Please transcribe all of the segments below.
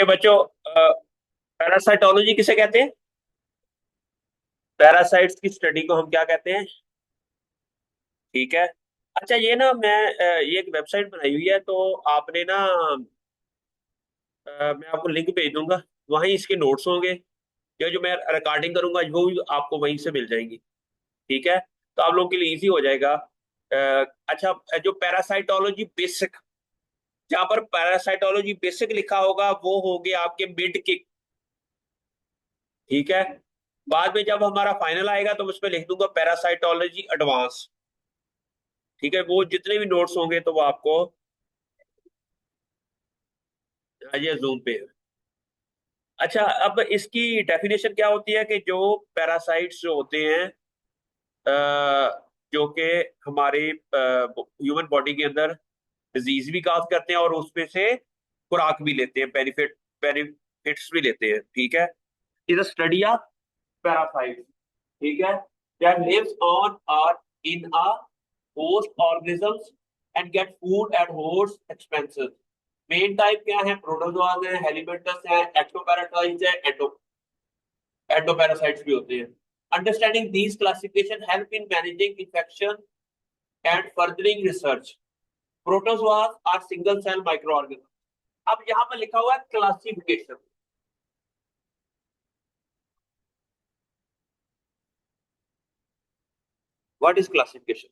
ये बच्चों, पैरासाइटोलॉजी किसे कहते हैं? पैरासाइट्स की स्टडी को हम क्या कहते हैं? ठीक है। अच्छा, ये ना मैं ये एक वेबसाइट बनाई हुई है, तो आपने ना मैं आपको लिंक भेज दूंगा। वहीं इसके नोट्स होंगे, या जो मैं रिकॉर्डिंग करूंगा वो भी आपको वहीं से मिल जाएंगी। ठीक है, तो आप लोगों के लिए इजी हो जाएगा। अच्छा, जो पैरासाइटोलॉजी बेसिक, जहां पर पैरासाइटोलॉजी बेसिक लिखा होगा वो हो गया आपके मिड के। ठीक है, बाद में जब हमारा फाइनल आएगा तो उसमें लिख दूंगा पैरासाइटोलॉजी एडवांस। ठीक है, वो जितने भी नोट्स होंगे तो वो आपको ये जूम पे है। अच्छा, अब इसकी डेफिनेशन क्या होती है कि जो पैरासाइट्स जो होते हैं, जो कि हमारे ह्यूमन बॉडी के अंदर डिजीज भी काज करते हैं और उसमें से खुराक भी लेते हैं, बेनिफिट्स भी लेते हैं। ठीक है, is a study of parasites. ठीक है, that lives on or in a host organisms and get food at host expenses. Main type क्या है? प्रोटोजोआज है, हेलिमेंटस है, एक्टोपैरासाइट्स है, एंडोपैरासाइट्स भी होते हैं। Understanding these classification help in managing infection and furthering research. Protozoas are single cell microorganism. अब यहाँ पर लिखा हुआ है classification. What is classification?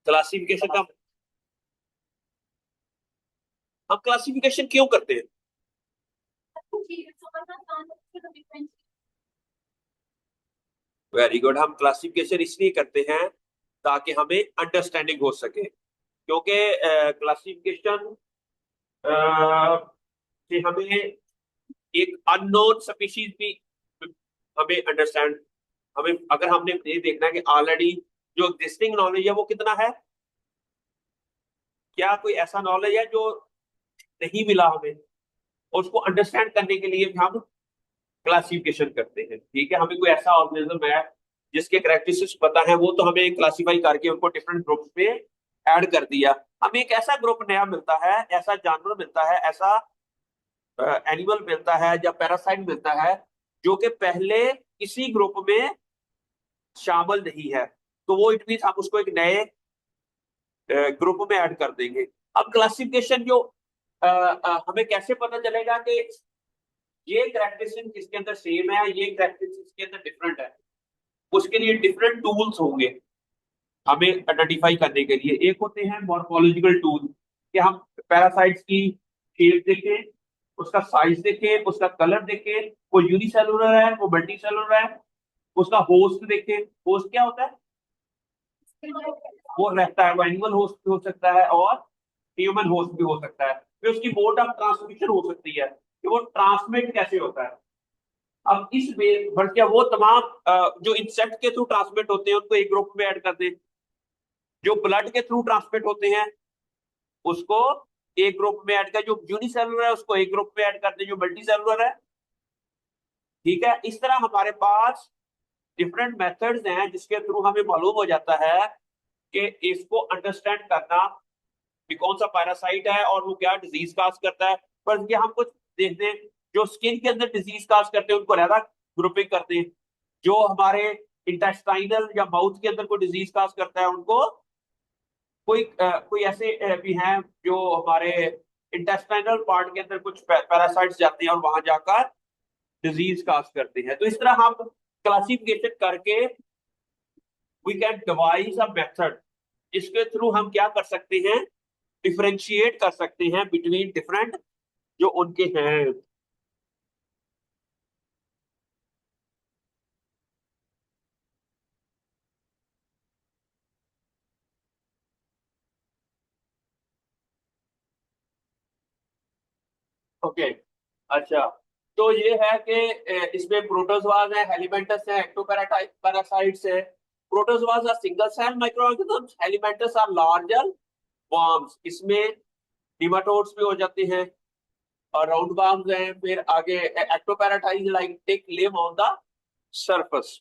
Classification का हम क्लासिफिकेशन क्यों करते हैं? वेरी गुड, हम क्लासिफिकेशन इसलिए करते हैं ताकि हमें अंडरस्टैंडिंग हो सके, क्योंकि क्लासिफिकेशन से हमें एक अननोन स्पीशीज भी हमें अंडरस्टैंड, हमें अगर हमने ये देखना है कि ऑलरेडी जो एग्जिस्टिंग नॉलेज है वो कितना है, क्या कोई ऐसा नॉलेज है जो नहीं मिला हमें, उसको अंडरस्टैंड करने के लिए भी हम क्लासिफिकेशन करते हैं। ठीक है, हमें कोई ऐसा ऑर्गेनिज्म है जिसके करेक्टरिस्टिक्स पता है, वो तो हमें क्लासिफाई करके उनको डिफरेंट ग्रुप्स में ऐड कर दिया। हमें एक ऐसा ग्रुप नया मिलता है, ऐसा जानवर मिलता है, ऐसा एनिमल मिलता है या पैरासाइट मिलता है जो कि पहले किसी ग्रुप में शामिल नहीं है, तो वो इट मीन हम उसको एक नए ग्रुप में ऐड कर देंगे। अब क्लासिफिकेशन जो हमें कैसे पता चलेगा कि ये करेक्टरिस्टिक किसके अंदर सेम है, ये करेक्टरिस्टिक किसके अंदर डिफरेंट है? उसके लिए डिफरेंट टूल्स होंगे हमें आइडेंटिफाई करने के लिए। एक होते हैं मॉर्फोलॉजिकल टूल, कि हम पैरासाइट्स की शेप देखें, उसका साइज देखें, उसका कलर देखें, वो यूनिसेलुलर है, वो मल्टी सेलुलर है, उसका होस्ट देखें। होस्ट क्या होता है? वो रहता है, वो एनिमल होस्ट भी हो सकता है और ह्यूमन होस्ट भी हो सकता है। फिर उसकी मोड ऑफ ट्रांसमिशन हो सकती है कि वो ट्रांसमिट कैसे होता है। अब इस बढ़ वो तमाम जो इंसेक्ट के थ्रू ट्रांसमिट होते हैं उनको एक ग्रुप में ऐड कर दें, जो ब्लड के थ्रू ट्रांसमिट होते हैं उसको एक ग्रुप में ऐड कर, जो यूनिसेलुलर है उसको एक ग्रुप में ऐड कर दें, जो मल्टी सेलुलर है। ठीक है, इस तरह हमारे पास डिफरेंट मेथड्स हैं जिसके थ्रू हमें मालूम हो जाता है कि इसको अंडरस्टैंड करना कि कौन सा पैरासाइट है और वो क्या डिजीज काज करता है। पर ये हम कुछ देखते हैं, जो स्किन के अंदर डिजीज काज करते हैं उनको अलग ग्रुपिंग करते हैं, जो हमारे इंटेस्टाइनल या माउथ के अंदर कोई डिजीज काज करता है उनको कोई ऐसे भी हैं जो हमारे इंटेस्टाइनल पार्ट के अंदर कुछ पैरासाइट्स जाते हैं और वहां जाकर डिजीज काज करते हैं। तो इस तरह हम क्लासिफिकेशन करके we can devise a method जिसके थ्रू हम क्या कर सकते हैं, डिफरेंशिएट कर सकते हैं बिटवीन डिफरेंट जो उनके हैं। ओके, अच्छा, तो ये है कि इसमें प्रोटोजोआज है, हेलिमेंटस है, एक्टोपैरासाइट्स है। Protozoas are single cell microorganisms, helminths are larger worms. इसमें निमाटोड्स भी हो जाते हैं और राउंड वर्म्स हैं। फिर आगे ectoparasites like tick live on the surface.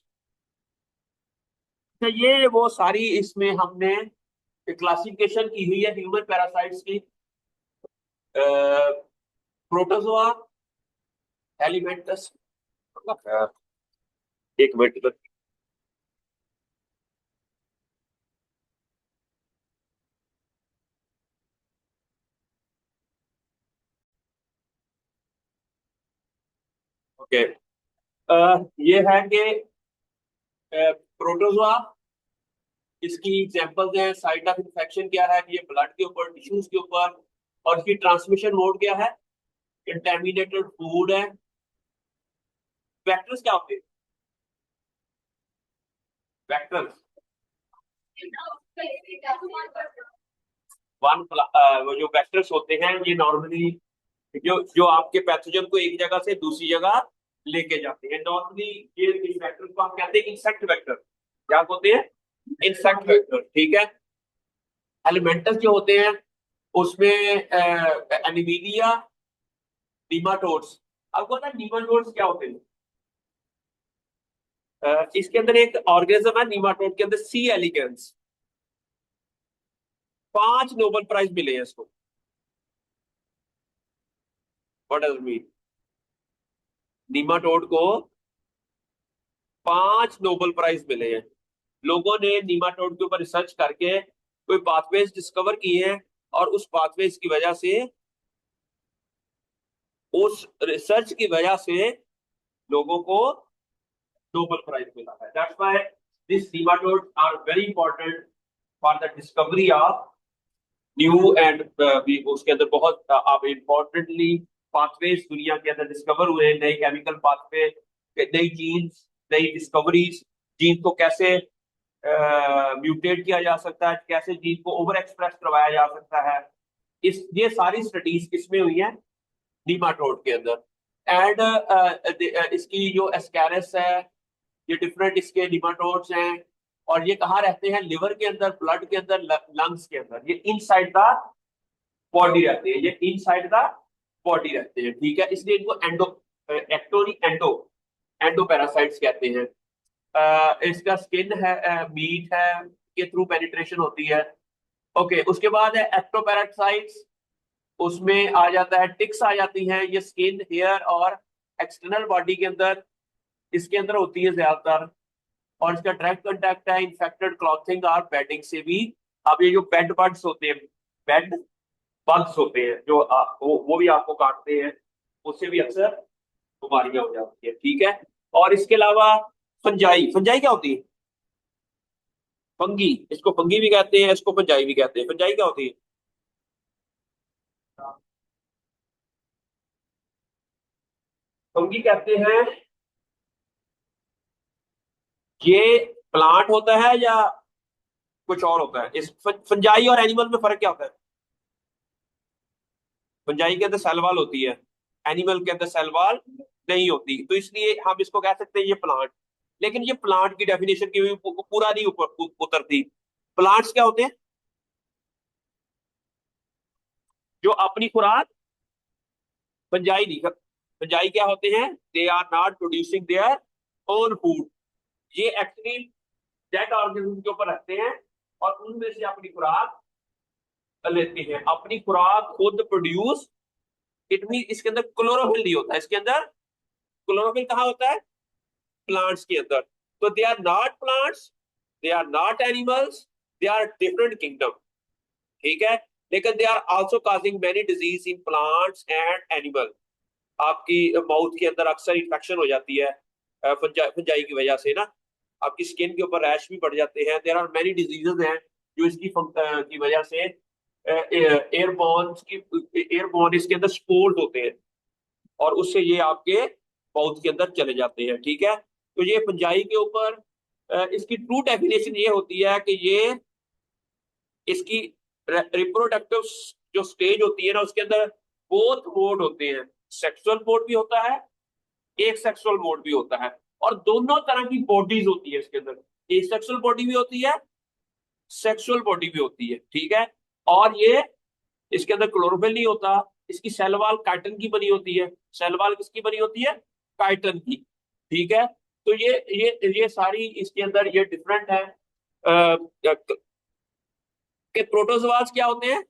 तो ये वो सारी इसमें हमने क्लासिफिकेशन की हुई है ह्यूमन पैरासाइट्स की। प्रोटोजोआ, एलिमेंटस, एक मिनट। ओके, ये है कि प्रोटोजोआ, इसकी एग्जांपल्स हैं। साइट ऑफ इन्फेक्शन क्या है, ये ब्लड के ऊपर, टिश्यूज के ऊपर। और इसकी ट्रांसमिशन मोड क्या है, कंटेमिनेटेड फूड है। वेक्टर्स क्या होते हैं, वेक्टर्स वो जो वेक्टर्स होते हैं ये नॉर्मली जो जो आपके पैथोजन को एक जगह से दूसरी जगह लेके जाते हैं। नॉर्मली ये इस वेक्टर को हम कहते हैं इंसेक्ट वेक्टर। क्या होते हैं, इंसेक्ट वेक्टर, ठीक है। एलिमेंटस जो होते हैं उसमें एनिमीलिया, नीमाटोड्स। आपको पता है नीमाटोड्स क्या होते हैं? इसके अंदर एक ऑर्गेनिज्म है नीमाटोड के अंदर, सी एलिगेंस। 5 नोबेल प्राइज मिले हैं इसको। व्हाट डज मीन, नीमाटोड को 5 नोबेल प्राइज मिले हैं। लोगों ने नीमाटोड के ऊपर रिसर्च करके कोई पाथवेज डिस्कवर किए हैं, और उस पाथवेज की वजह से, उस रिसर्च की वजह से लोगों को नोबेल प्राइज मिला है। That's why this nematode are very important for the discovery of new and उसके अंदर बहुत आप इम्पोर्टेंटली पाथवेज दुनिया के अंदर डिस्कवर हुए हैं, नए केमिकल पाथवे, नई जीन्स, नई डिस्कवरीज। जीन को कैसे म्यूटेट किया जा सकता है, कैसे जीन को ओवर एक्सप्रेस करवाया जा सकता है, इस ये सारी स्टडीज किसमें हुई है, नीमाटोड के अंदर। एंड इसकी जो एस्कैरस है, ये डिफरेंट इसके नीमाटोड्स हैं। और ये कहाँ रहते हैं, लिवर के अंदर, ब्लड के अंदर, लंग्स के अंदर। ये इनसाइड द बॉडी रहते हैं, ये इनसाइड द बॉडी रहते हैं, ठीक है। इसलिए इनको एंडो, एक्टोरी एंडो, एंडो पैरासाइट्स कहते हैं। इसका स्किन है, मीट है, के थ्रू पेनिट्रेशन होती है। ओके, उसके बाद है एक्टोपैरासाइट्स। उसमें आ जाता है टिक्स आ जाती हैं, ये स्किन, हेयर और एक्सटर्नल बॉडी के अंदर, इसके अंदर होती है ज्यादातर। और इसका डायरेक्ट कांटेक्ट है इन्फेक्टेड क्लॉथिंग और बेडिंग से भी। अब ये जो बेड बग्स होते हैं, बेड बग्स होते हैं जो वो भी आपको काटते हैं, उससे भी अक्सर बीमारियां हो जाती है, ठीक है। और इसके अलावा फंजाई, फंजाई क्या होती है, फंगी, इसको फंगी भी कहते हैं, इसको फंजाई भी कहते हैं। फंजाई क्या होती है, फंगी कहते हैं, ये प्लांट होता है या कुछ और होता है? इस फंजाई और एनिमल में फर्क क्या होता है? फंजाई के अंदर सेल वॉल होती है, एनिमल के अंदर सेल वॉल नहीं होती, तो इसलिए हम इसको कह सकते हैं ये प्लांट। लेकिन ये प्लांट की डेफिनेशन की भी पूरा नहीं उतरती। प्लांट्स क्या होते हैं, जो अपनी खुराक, फंजाई नहीं, फंजाई क्या होते हैं, they are not producing their own food. ये एक्चुअली डेड ऑर्गेनिज्म के ऊपर रखते हैं और उनमें से अपनी खुराक लेते हैं, अपनी खुराक खुद प्रोड्यूस। इट मीन इसके अंदर क्लोरोफिल नहीं होता, इसके अंदर क्लोरोफिल कहाँ होता है, प्लांट्स के अंदर। तो they are not plants, they are not animals, they are different kingdom, ठीक है। लेकिन they are also causing many disease in plants and animal. आपकी माउथ के अंदर अक्सर इन्फेक्शन हो जाती है फंजाई की वजह से ना, आपकी स्किन के ऊपर रैश भी पड़ जाते हैं। देयर आर मेनी डिजीजेस हैं जो इसकी की वजह से एयरबॉर्न की, एयरबॉर्न इसके अंदर स्पोर्स होते हैं और उससे ये आपके माउथ के अंदर चले जाते हैं, ठीक है। तो ये फंजाई के ऊपर इसकी ट्रू डेफिनेशन ये होती है कि ये इसकी रिप्रोडक्टिव जो स्टेज होती है ना, उसके अंदर बोथ मोड होते हैं, सेक्सुअल मोड भी होता है, एक सेक्सुअल मोड भी होता है, और दोनों तरह की बॉडीज होती है इसके अंदर। एक सेक्सुअल बॉडी भी होती है, सेक्सुअल बॉडी भी होती है, ठीक है। और ये इसके अंदर क्लोरोफिल नहीं होता, इसकी सेल वॉल काइटिन की बनी होती है। सेल वॉल किसकी बनी होती है, काइटिन की, ठीक है। तो ये सारी इसके अंदर ये डिफरेंट है। कि प्रोटोजोआस क्या होते हैं,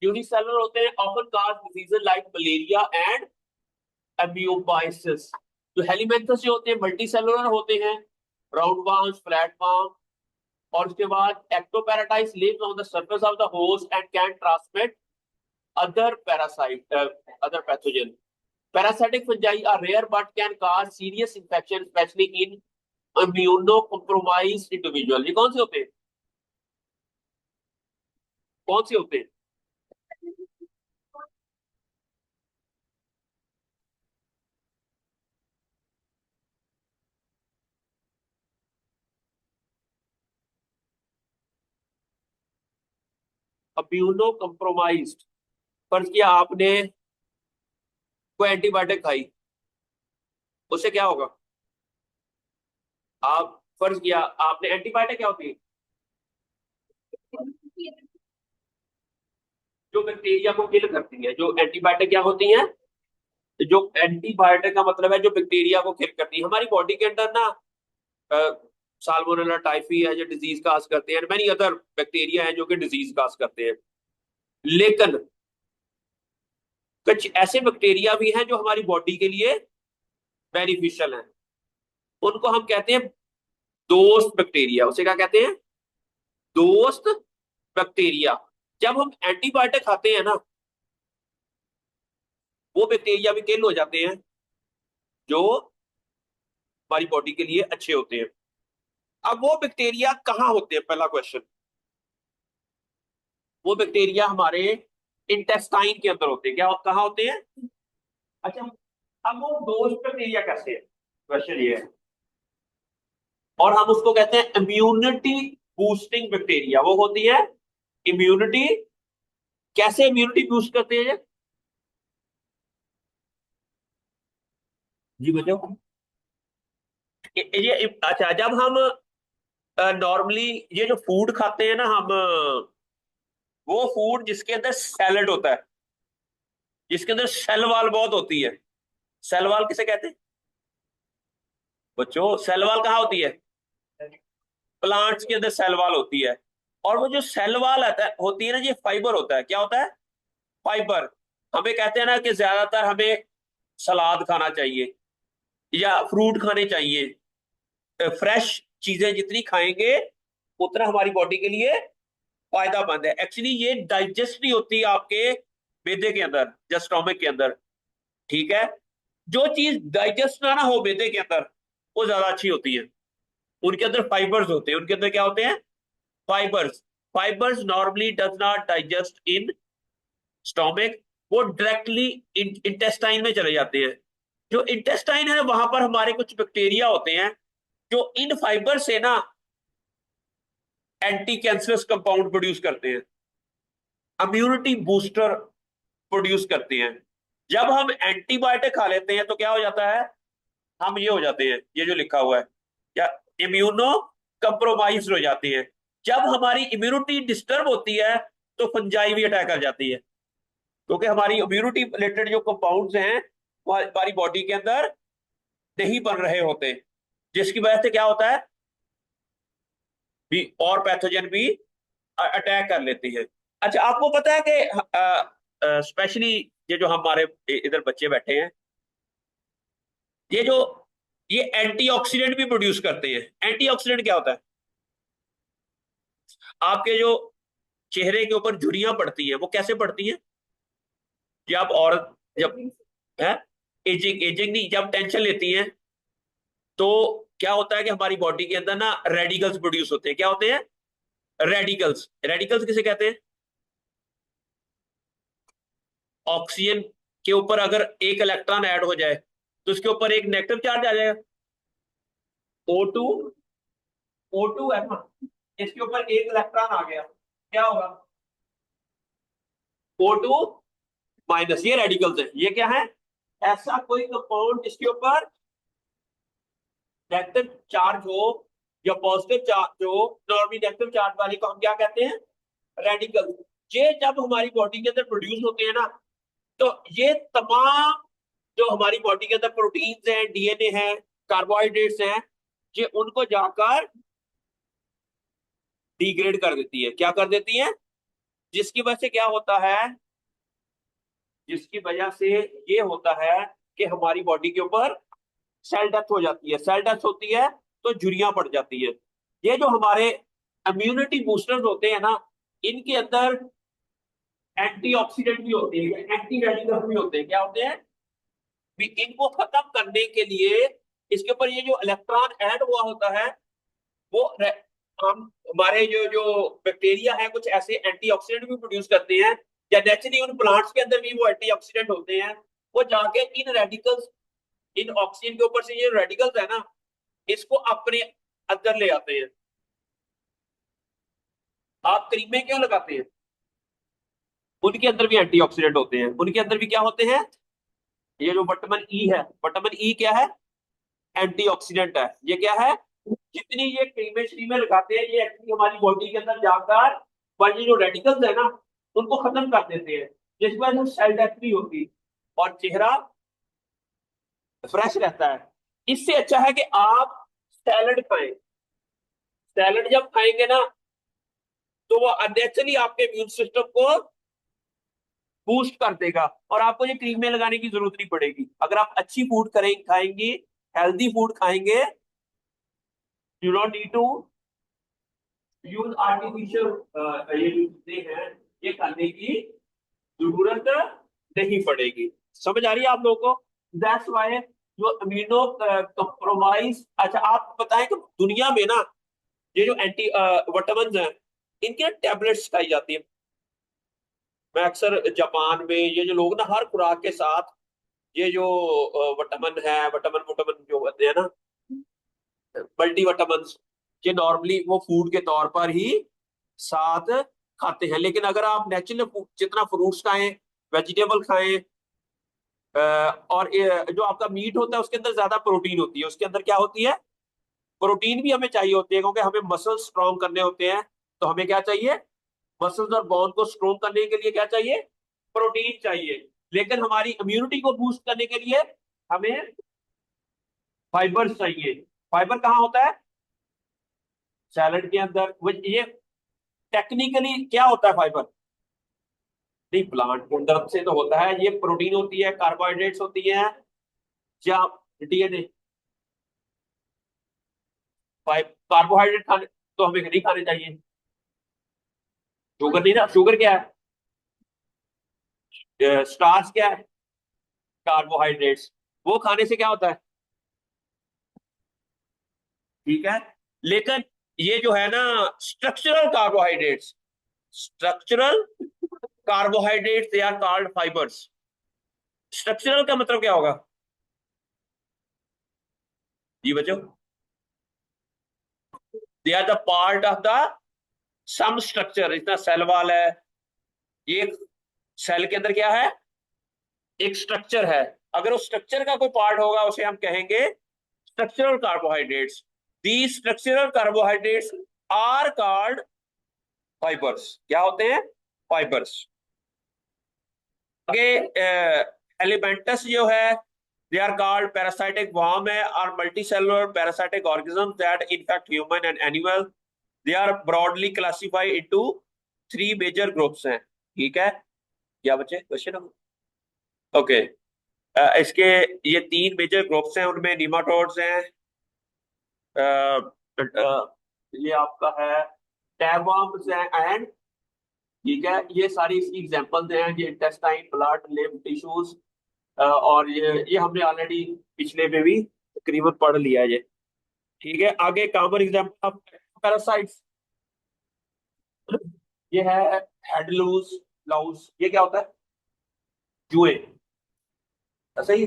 यूनिसेलुलर होते हैं, often cause diseases like malaria and amoebiasis. तो हेलिमेंथस जो होते हैं मल्टी सेलुलर होते हैं, राउंड वार्म्स, फ्लैट वार्म। और उसके बाद ectoparasites lives on the surface of the host and can transmit other parasite other pathogen. Parasitic fungi are rare but can cause serious infection, especially in immunocompromised individual। ये कौन से होते हैं, कौन से होते हैं? Immuno compromised. फर्ज किया आपने कोई एंटीबायोटिक खाई, उससे क्या होगा? आप फर्ज किया आपने एंटीबायोटिक क्या होती है, जो बैक्टीरिया को किल करती है। जो एंटीबायोटिक क्या होती है, जो एंटीबायोटिक का मतलब है जो बैक्टीरिया को किल करती है। हमारी बॉडी के अंदर ना साल्मोनेला टाइफी है जो डिजीज काज करते हैं, मैनी अदर बैक्टीरिया है जो कि डिजीज काज करते हैं। लेकिन कुछ ऐसे बैक्टीरिया भी हैं जो हमारी बॉडी के लिए बेनिफिशियल हैं, उनको हम कहते हैं दोस्त बैक्टीरिया। उसे क्या कहते हैं, दोस्त बैक्टीरिया। जब हम एंटीबायोटिक खाते हैं ना, वो बैक्टीरिया भी किल हो जाते हैं जो हमारी बॉडी के लिए अच्छे होते हैं। अब वो बैक्टीरिया कहाँ होते हैं, पहला क्वेश्चन। वो बैक्टीरिया हमारे इंटेस्टाइन के अंदर होते हैं। क्या कहाँ होते हैं? अच्छा, अब वो दोस्त बैक्टीरिया कैसे है, क्वेश्चन ये है। और हम उसको कहते हैं इम्यूनिटी बूस्टिंग बैक्टीरिया। वो होती है इम्यूनिटी। कैसे इम्यूनिटी बूस्ट करते हैं जी बताओ। ये अच्छा, जब हम नॉर्मली ये जो फूड खाते हैं ना हम, वो फूड जिसके अंदर सैलड होता है, जिसके अंदर सेल वाल बहुत होती है। सेल वाल किसे कहते हैं बच्चों? सेल वाल कहाँ होती है? प्लांट्स के अंदर सेल वाल होती है। और वो जो सेल वाल आता है होती है ना, ये फाइबर होता है। क्या होता है? फाइबर। हमें कहते हैं ना कि ज्यादातर हमें सलाद खाना चाहिए या फ्रूट खाने चाहिए। फ्रेश चीजें जितनी खाएंगे उतना हमारी बॉडी के लिए फायदामंद है। एक्चुअली ये डाइजेस्ट नहीं होती आपके मैदे के अंदर या स्टोमक के अंदर, ठीक है? जो चीज डाइजेस्ट ना हो मैदे के अंदर, वो ज्यादा अच्छी होती है। उनके अंदर फाइबर्स होते हैं। उनके अंदर क्या होते हैं? Fibres. Fibres normally does not digest in stomach, वो डायरेक्टली इंटेस्टाइन में चले जाते हैं। जो इंटेस्टाइन है वहां पर हमारे कुछ बैक्टीरिया होते हैं जो इन फाइबर से ना एंटी कैंसरस कंपाउंड प्रोड्यूस करते हैं, इम्यूनिटी बूस्टर प्रोड्यूस करते हैं। जब हम एंटीबायोटिक खा लेते हैं तो क्या हो जाता है, हम ये हो जाते हैं, ये जो लिखा हुआ है क्या, इम्यूनो कंप्रोमाइज हो जाते हैं। जब हमारी इम्यूनिटी डिस्टर्ब होती है तो फंजाई भी अटैक कर जाती है, क्योंकि हमारी इम्यूनिटी रिलेटेड जो कंपाउंड्स हैं वो हमारी बॉडी के अंदर नहीं बन रहे होते, जिसकी वजह से क्या होता है भी और पैथोजन भी अटैक कर लेती है। अच्छा, आपको पता है कि स्पेशली ये जो हमारे इधर बच्चे बैठे हैं, ये जो ये एंटीऑक्सीडेंट भी प्रोड्यूस करते हैं। एंटीऑक्सीडेंट क्या होता है? आपके जो चेहरे के ऊपर झुर्रियां पड़ती है वो कैसे पड़ती है? जब औरत जब है एजिंग एजिंग नहीं, जब टेंशन लेती है तो क्या होता है कि हमारी बॉडी के अंदर ना रेडिकल्स प्रोड्यूस होते हैं। क्या होते हैं? रेडिकल्स। रेडिकल्स किसे कहते हैं? ऑक्सीजन के ऊपर अगर एक इलेक्ट्रॉन ऐड हो जाए तो उसके ऊपर एक नेगेटिव चार्ज आ जाएगा। O2, O2 है ना, इसके ऊपर एक इलेक्ट्रॉन आ गया, क्या होगा? O2 minus. ये रेडिकल्स है। ये क्या है? ऐसा कोई कंपाउंड जिसके ऊपर नेगेटिव चार्ज हो या पॉजिटिव चार्ज हो, नॉर्मली नेगेटिव चार्ज वाले को हम क्या कहते हैं? रेडिकल। ये जब हमारी बॉडी के अंदर प्रोड्यूस होते हैं ना, तो ये तमाम जो हमारी बॉडी के अंदर प्रोटीन्स हैं, डीएनए है, कार्बोहाइड्रेट्स हैं, ये उनको जाकर डिग्रेड कर देती है। क्या कर देती है? जिसकी वजह से क्या होता है, जिसकी वजह से ये होता है कि हमारी बॉडी के ऊपर सेल डेथ हो जाती है। सेल डेथ होती है तो झुर्रियां पड़ जाती है। ये जो हमारे इम्यूनिटी बूस्टर्स होते हैं ना, इनके अंदर एंटीऑक्सीडेंट भी होते हैं, एंटी रेडिकल्स भी होते हैं। क्या होते हैं? भी इनको खत्म करने के लिए इसके ऊपर ये जो इलेक्ट्रॉन ऐड हुआ होता है, वो हम हमारे जो जो बैक्टीरिया है कुछ ऐसे एंटीऑक्सीडेंट भी प्रोड्यूस करते हैं, या नेचुरली उन प्लांट्स के अंदर भी वो एंटीऑक्सीडेंट होते हैं। वो जाके इन रेडिकल्स, इन ऑक्सीजन के ऊपर से ये रेडिकल्स है ना, इसको अपने अंदर ले आते हैं। आप क्रीमें क्यों लगाते हैं? उनके अंदर भी एंटीऑक्सीडेंट होते हैं। उनके अंदर भी क्या होते हैं? ये जो विटामिन ई है, विटामिन ई क्या है? एंटीऑक्सीडेंट है। ये क्या है? जितनी ये क्रीमें श्रीमें लगाते हैं, ये एक्चुअली हमारी बॉडी के अंदर जाकर पर ये जो रेडिकल्स है ना, उनको खत्म कर देते हैं, जिस वजह से सेल डेथ भी होती और चेहरा फ्रेश रहता है। इससे अच्छा है कि आप सैलड खाएं। सैलड जब खाएंगे ना, तो वो नेचुरली आपके इम्यून सिस्टम को बूस्ट कर देगा और आपको ये क्रीमें लगाने की जरूरत नहीं पड़ेगी। अगर आप अच्छी फूड करें खाएंगे, हेल्दी फूड खाएंगे, you don't need to use artificial ये जो चीजें हैं, ये खाने की जरूरत नहीं पड़ेगी। समझ आ रही है आप लोगों को? दैट्स वाई जो इम्यूनो कंप्रोमाइज। अच्छा आप बताएं कि दुनिया में ना ये जो एंटी विटामिन हैं, इनके टैबलेट्स खाई जाती है। मैं अक्सर जापान में ये जो लोग ना हर खुराक के साथ ये जो विटामिन है, विटामिन विटामिन जो होते हैं ना, मल्टी विटामिन, ये नॉर्मली वो फूड के तौर पर ही साथ खाते हैं। लेकिन अगर आप नेचुरल जितना फ्रूट्स खाएं, वेजिटेबल खाएं, और जो आपका मीट होता है उसके अंदर ज्यादा प्रोटीन होती है। उसके अंदर क्या होती है? प्रोटीन भी हमें चाहिए होती है, क्योंकि हमें मसल स्ट्रॉन्ग करने होते हैं। तो हमें क्या चाहिए? मसल्स और बोन को स्ट्रॉन्ग करने के लिए क्या चाहिए? प्रोटीन चाहिए। लेकिन हमारी इम्यूनिटी को बूस्ट करने के लिए हमें फाइबर चाहिए। फाइबर कहाँ होता है? सैलड के अंदर। ये टेक्निकली क्या होता है फाइबर? नहीं, प्लांट के अंदर से तो होता है। ये प्रोटीन होती है, कार्बोहाइड्रेट्स होती है, या डीएनए। कार्बोहाइड्रेट खाने तो हमें नहीं खाने चाहिए। शुगर नहीं ना, शुगर क्या है? स्टार्च क्या है? कार्बोहाइड्रेट्स। वो खाने से क्या होता है? ठीक है। लेकिन ये जो है ना, structural carbohydrates, structural carbohydrates they are called fibres. Structural का मतलब क्या होगा जी बच्चों? They are the part of the some structure. इतना सेल वाल है, ये सेल के अंदर क्या है? एक स्ट्रक्चर है। अगर उस स्ट्रक्चर का कोई पार्ट होगा उसे हम कहेंगे structural carbohydrates. The structural carbohydrates are called fibres. क्या होते हैं? फाइबर्स। आगे एलिमेंटस जो है, they are called parasitic worm है और multicellular parasitic organism that infect human and animal. They are broadly classified into three major groups हैं। ठीक है? क्या बच्चे क्वेश्चन? ओके। इसके ये तीन मेजर ग्रुप्स हैं, उनमें निमाटोड्स हैं, ये आपका है टैबवर्म्स हैं, एंड ठीक है, ये सारी इसकी एग्जांपल्स हैं। ये इंटेस्टाइन, ब्लड, लिम्फ टिश्यूज, और ये हमने ऑलरेडी पिछले में भी तकरीबन पढ़ लिया है ये। ठीक है, आगे कॉमन एग्जांपल ऑफ पैरासाइट्स, ये है हेड लूज लाउस। ये क्या होता है? जुए। ऐसा ही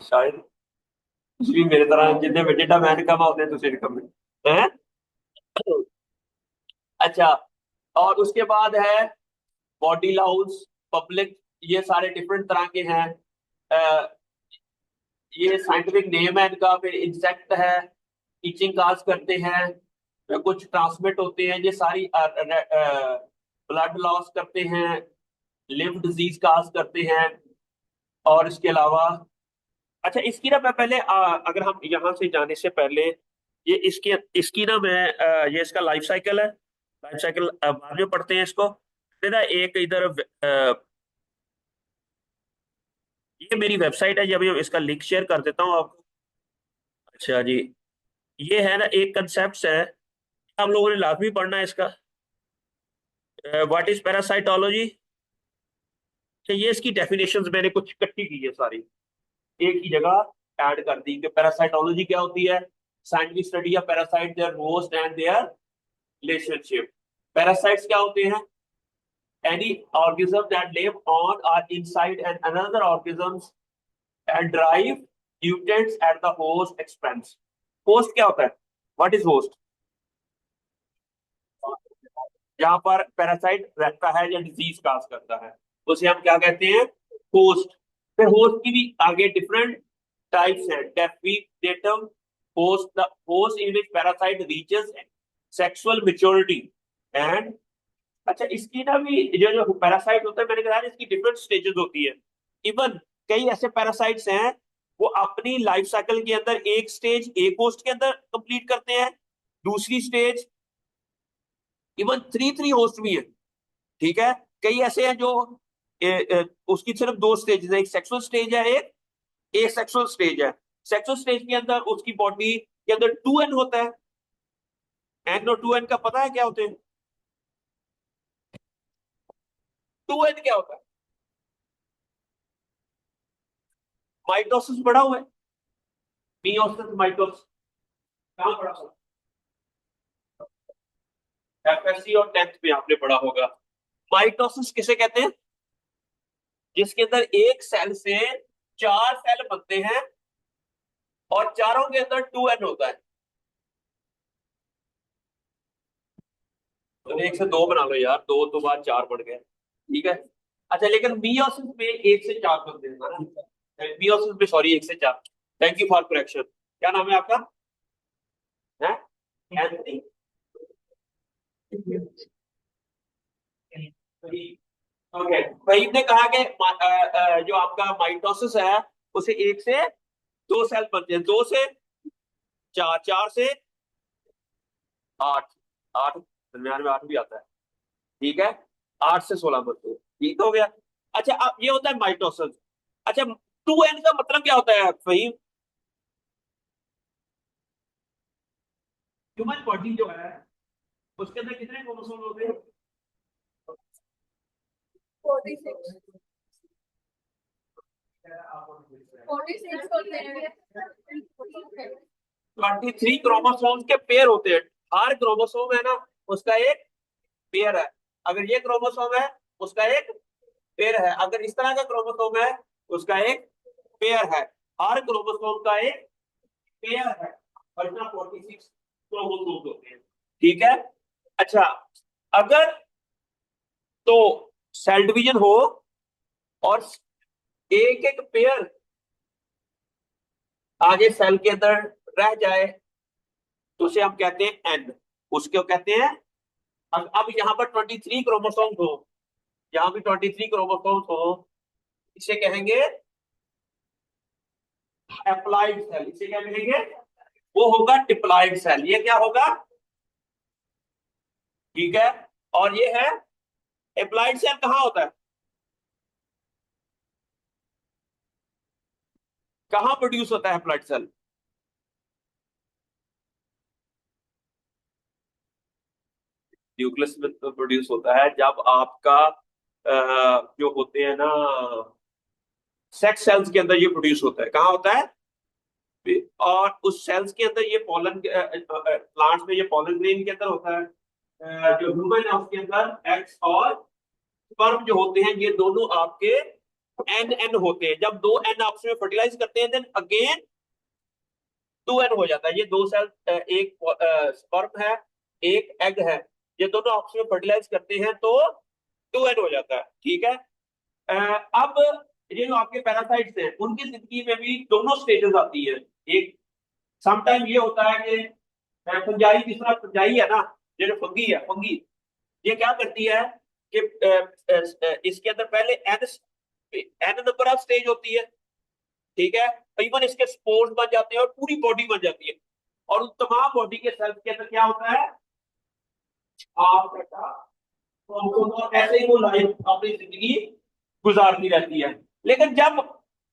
शायद कुछ भी मेरे तरह जितने में डेटा मैन कम होते हैं तुझे कम है। अच्छा, और उसके बाद है बॉडी लाउस, पब्लिक, ये सारे डिफरेंट तरह के हैं। अ, ये साइंटिफिक नेम है इनका। फिर इंसेक्ट है, इचिंग काज करते हैं, कुछ ट्रांसमिट होते हैं, ये सारी ब्लड लॉस करते हैं, लिम्फ डिजीज काज करते हैं। और इसके अलावा अच्छा, इसकी ना मैं पहले अगर हम यहाँ से जाने से पहले ये इसकी ना मैं ये इसका लाइफ साइकिल है। लाइफ साइकिल बाद में पढ़ते हैं इसको। फिर ना एक इधर ये मेरी वेबसाइट है, जब मैं इसका लिंक शेयर कर देता हूँ आपको। अच्छा जी, ये है ना एक कंसेप्ट है, हम लोगों ने लाजमी पढ़ना है इसका। What is parasitology. ये इसकी डेफिनेशंस मैंने कुछ इकट्ठी की है सारी, एक ही जगह ऐड कर दी कि पैरासाइटोलॉजी क्या होती है। Scientific study of parasite, there host and their relationship. Parasites क्या होते हैं? Any organism that live on or inside and another organisms and drive nutrients at the host expense. Host क्या होता है? What is host? जहां पर parasite रहता है या डिजीज काज करता है, उसे हम क्या कहते हैं? होस्ट। फिर होस्ट की भी आगे डिफरेंट टाइप्स हैं। Definitive host, the host in which parasite reaches sexual maturity and. अच्छा, इसकी ना भी जो जो पैरासाइट होता है, मैंने कहा इसकी डिफरेंट स्टेजेस होती है। इवन कई ऐसे पैरासाइट्स हैं, वो अपनी लाइफ साइकिल के अंदर एक स्टेज एक होस्ट के अंदर कंप्लीट करते हैं, दूसरी stage even three three host भी है। ठीक है, कई ऐसे हैं जो उसकी सिर्फ दो स्टेज है, एक सेक्सुअल स्टेज है, एक ए सेक्सुअल स्टेज है। सेक्सुअल स्टेज के अंदर उसकी बॉडी के अंदर 2n होता है। एन और 2n का पता है क्या होते हैं? 2n क्या होता है? माइटोसिस पढ़ा हुआ है? मियोसिस माइटोसिस कहाँ पढ़ा हुआ? एफएससी और 10th में आपने पढ़ा होगा। माइटोसिस किसे कहते हैं? जिसके अंदर एक सेल से चार सेल बनते हैं और चारों के अंदर 2n होता है। तो एक से दो बना लो यार, दो तो बाद चार बढ़ गए। ठीक है। अच्छा, लेकिन मियोसिस में एक से चार बनते हैं ना? मियोसिस में सॉरी, एक से चार। Thank you for correction. क्या नाम है आपका? है एंथनी। ओके, फहीम ने कहा कि जो आपका माइटोसिस है, उसे एक से दो सेल बनते हैं, दो से चार, चार से आठ, आठ दरमियान में आठ भी आता है। ठीक है, 8 से 16 बनते हैं। ठीक हो गया। अच्छा, अब ये होता है माइटोसिस। अच्छा, 2n का मतलब क्या होता है फहीम? ह्यूमन बॉडी जो है, उसके अंदर कितने क्रोमोसोम होते हैं? 46 46 होते हैं। 23 क्रोमोसोम के पेयर होते हैं। हर क्रोमोसोम है ना, उसका एक पेयर है। अगर ये क्रोमोसोम है, उसका एक पेयर है। अगर इस तरह का क्रोमोसोम है, उसका एक पेयर है। हर क्रोमोसोम का एक पेयर है। और इतना 46 क्रोमोसोम होते हैं। ठीक है। अच्छा, अगर तो सेल डिवीजन हो और एक एक पेयर आगे सेल के अंदर रह जाए, तो उसे हम कहते हैं एन। उसको कहते हैं। अब यहाँ पर 23 क्रोमोसोम हो, यहाँ भी 23 क्रोमोसोम हो, इसे कहेंगे एप्लाइड सेल। इसे क्या कहेंगे? वो होगा डिप्लॉयड सेल। ये क्या होगा? ठीक है। और ये है एप्लाइड सेल। कहाँ होता है? कहाँ प्रोड्यूस होता है एप्लाइड सेल? न्यूक्लियस में तो प्रोड्यूस होता है जब आपका जो होते हैं ना सेक्स सेल्स के अंदर ये प्रोड्यूस होता है। कहाँ होता है? और उस सेल्स के अंदर ये पॉलन, प्लांट्स में ये पॉलन ग्रेन के अंदर होता है। जो ह्यूमन है उसके अंदर एक्स और स्पर्म जो होते हैं, ये दोनों आपके एन एन होते हैं। जब दो एन आपस में फर्टिलाइज करते हैं, देन अगेन 2n हो जाता है। ये दो सेल, एक स्पर्म है, एक एग है, ये दोनों आपस में फर्टिलाइज करते हैं तो 2n हो जाता है। ठीक है। अब ये जो आपके पैरासाइट्स हैं, उनकी जिंदगी में भी दोनों स्टेजेस आती है। एक समटाइम ये होता है कि फंजाई, तीसरा फंजाई है ना, ये जो फंगी है, फंगी ये क्या करती है कि इसके अंदर पहले n n number of stage होती है। ठीक है। इवन इसके स्पोर्स बन जाते हैं और पूरी बॉडी बन जाती है। और उन तमाम बॉडी के सेल्स के अंदर क्या होता है, हाफ बेटा, तो ऐसे ही वो लाइफ अपनी जिंदगी गुजारती रहती है। लेकिन जब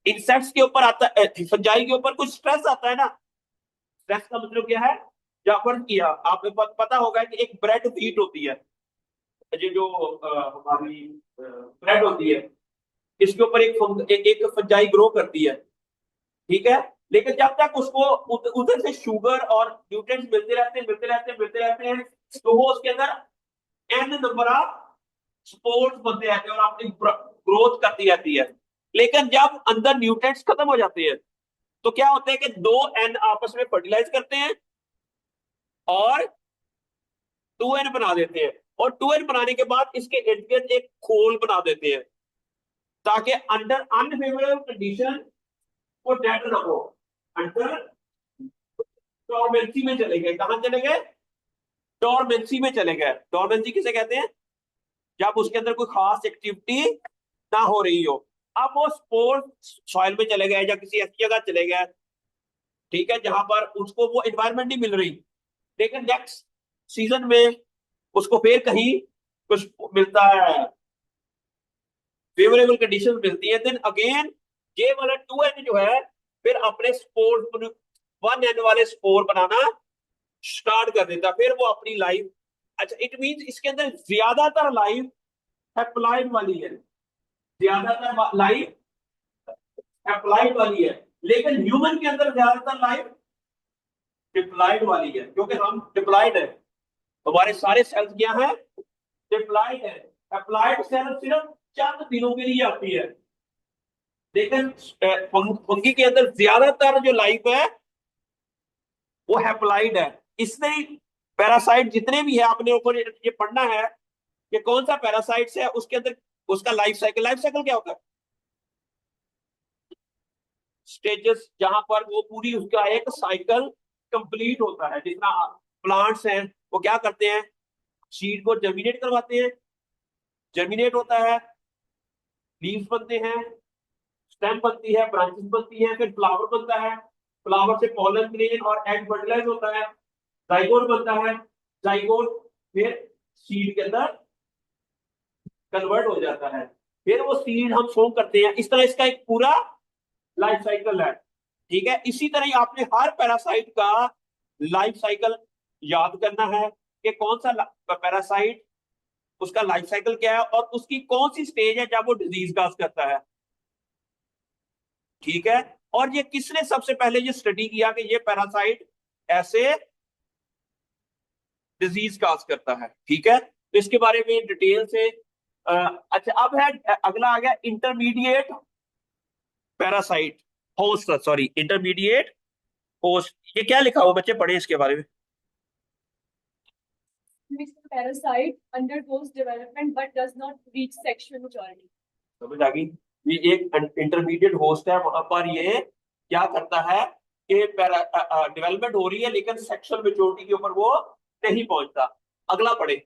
इंसेक्ट्स के ऊपर आता है, फंजाई के ऊपर कुछ स्ट्रेस आता है ना, स्ट्रेस का मतलब क्या है, जहां पर किया आपको पता होगा कि एक ब्रेड वीट होती है, ये जो हमारी ब्रेड होती है, इसके ऊपर एक फंजाई ग्रो करती है, ठीक है। लेकिन जब तक उसको उधर से शुगर और न्यूट्रिएंट्स मिलते रहते हैं, तो वो उसके अंदर एन नंबर ऑफ स्पोर्स बनते रहते हैं और अपनी ग्रोथ करती रहती है। लेकिन जब अंदर न्यूट्रिएंट्स खत्म हो जाते हैं, तो क्या होता है कि दो एन आपस में फर्टिलाइज करते हैं और 2n बना देते हैं, और 2n बनाने के बाद इसके इर्द गिर्द एक खोल बना देते हैं, ताकि अंडर अनफेवरेबल कंडीशन वो डेड ना हो, अंडर डोरमेंसी में चले गए। कहां चले गए, डोरमेंसी में चले गए। डोरमेंसी किसे कहते हैं, जब उसके अंदर कोई खास एक्टिविटी ना हो रही हो। अब वो स्पोर सॉइल में चले गए या किसी ऐसी जगह चले गए, ठीक है, जहां पर उसको वो एनवायरमेंट नहीं मिल रही, लेकिन नेक्स्ट सीजन में उसको फिर कहीं कुछ मिलता है, फेवरेबल कंडीशन मिलती है, देन अगेन ये वाला 2n जो है फिर अपने स्पोर 1n वाले स्पोर बनाना स्टार्ट कर देता, फिर वो अपनी लाइफ, अच्छा इट मींस इसके अंदर ज्यादातर लाइफ हैप्लॉइड वाली है, ज्यादातर लाइफ हैप्लॉइड वाली है। लेकिन ह्यूमन के अंदर ज्यादातर लाइफ डिप्लॉइड वाली है, क्योंकि हम डिप्लॉइड है, हमारे सारे सेल्स क्या है, डिप्लॉइड है। हैप्लॉइड सेल सिर्फ चंद दिनों के लिए आती है, लेकिन फंगी के अंदर ज्यादातर जो लाइफ है वो हैप्लॉइड है। इसलिए पैरासाइट जितने भी है, आपने ऊपर ये पढ़ना है कि कौन सा पैरासाइट्स है, उसके अंदर उसका लाइफ साइकिल क्या होता है, स्टेजेस, जहां पर वो पूरी उसका एक साइकिल कंप्लीट होता है। जितना प्लांट्स हैं वो क्या करते हैं, सीड को जर्मिनेट करवाते हैं, जर्मिनेट होता है, लीव्स बनते हैं, स्टेम बनती है, ब्रांचेस बनती है, फिर फ्लावर बनता है, फ्लावर से पॉलन ग्रेन और एग फर्टिलाइज होता है, जाइगोट बनता है, जाइगोट फिर सीड के अंदर कन्वर्ट हो जाता है, फिर वो सीड हम सोव करते हैं। इस तरह इसका एक पूरा लाइफ साइकिल है, ठीक है। इसी तरह ही आपने हर पैरासाइट का लाइफ साइकिल याद करना है कि कौन सा पैरासाइट, उसका लाइफ साइकिल क्या है और उसकी कौन सी स्टेज है जब वो डिजीज काज करता है, ठीक है। और ये किसने सबसे पहले ये स्टडी किया कि ये पैरासाइट ऐसे डिजीज काज करता है, ठीक है। तो इसके बारे में डिटेल से अच्छा, अब है अगला आ गया intermediate parasite host, sorry intermediate host. ये क्या लिखा हुआ बच्चे, पढ़े इसके बारे में। Which parasite undergoes development but does not reach sexual maturity. समझ आ गई, ये एक इंटरमीडिएट होस्ट है, वहां पर ये क्या करता है कि डेवलपमेंट हो रही है लेकिन सेक्सुअल मेच्योरिटी के ऊपर वो नहीं पहुंचता। अगला पढ़े।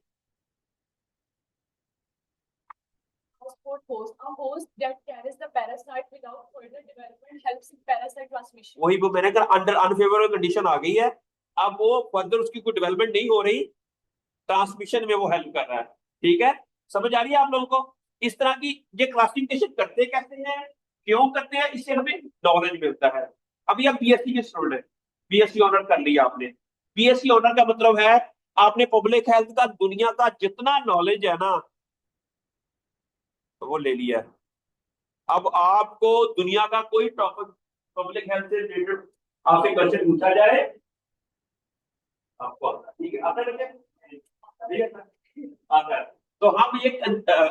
Transport host, a host that carries the parasite without further development helps in parasite transmission. वही वो मैंने कहा अंडर अनफेवरेबल कंडीशन आ गई है, अब वो फर्दर उसकी कोई डेवलपमेंट नहीं हो रही, ट्रांसमिशन में वो हेल्प कर रहा है, ठीक है। समझ आ रही है आप लोगों को। इस तरह की ये क्लासिफिकेशन करते कैसे हैं, क्यों करते हैं, इससे हमें नॉलेज मिलता है। अभी आप बीएससी के स्टूडेंट है, बीएससी ऑनर कर लिया आपने। बीएससी ऑनर का मतलब है आपने पब्लिक हेल्थ का दुनिया का जितना नॉलेज है ना तो वो ले लिया है। अब आपको दुनिया का कोई टॉपिक पब्लिक हेल्थ से रिलेटेड आपसे क्वेश्चन पूछा जाए, आपको आता, ठीक है, आता है, आता है। तो हम ये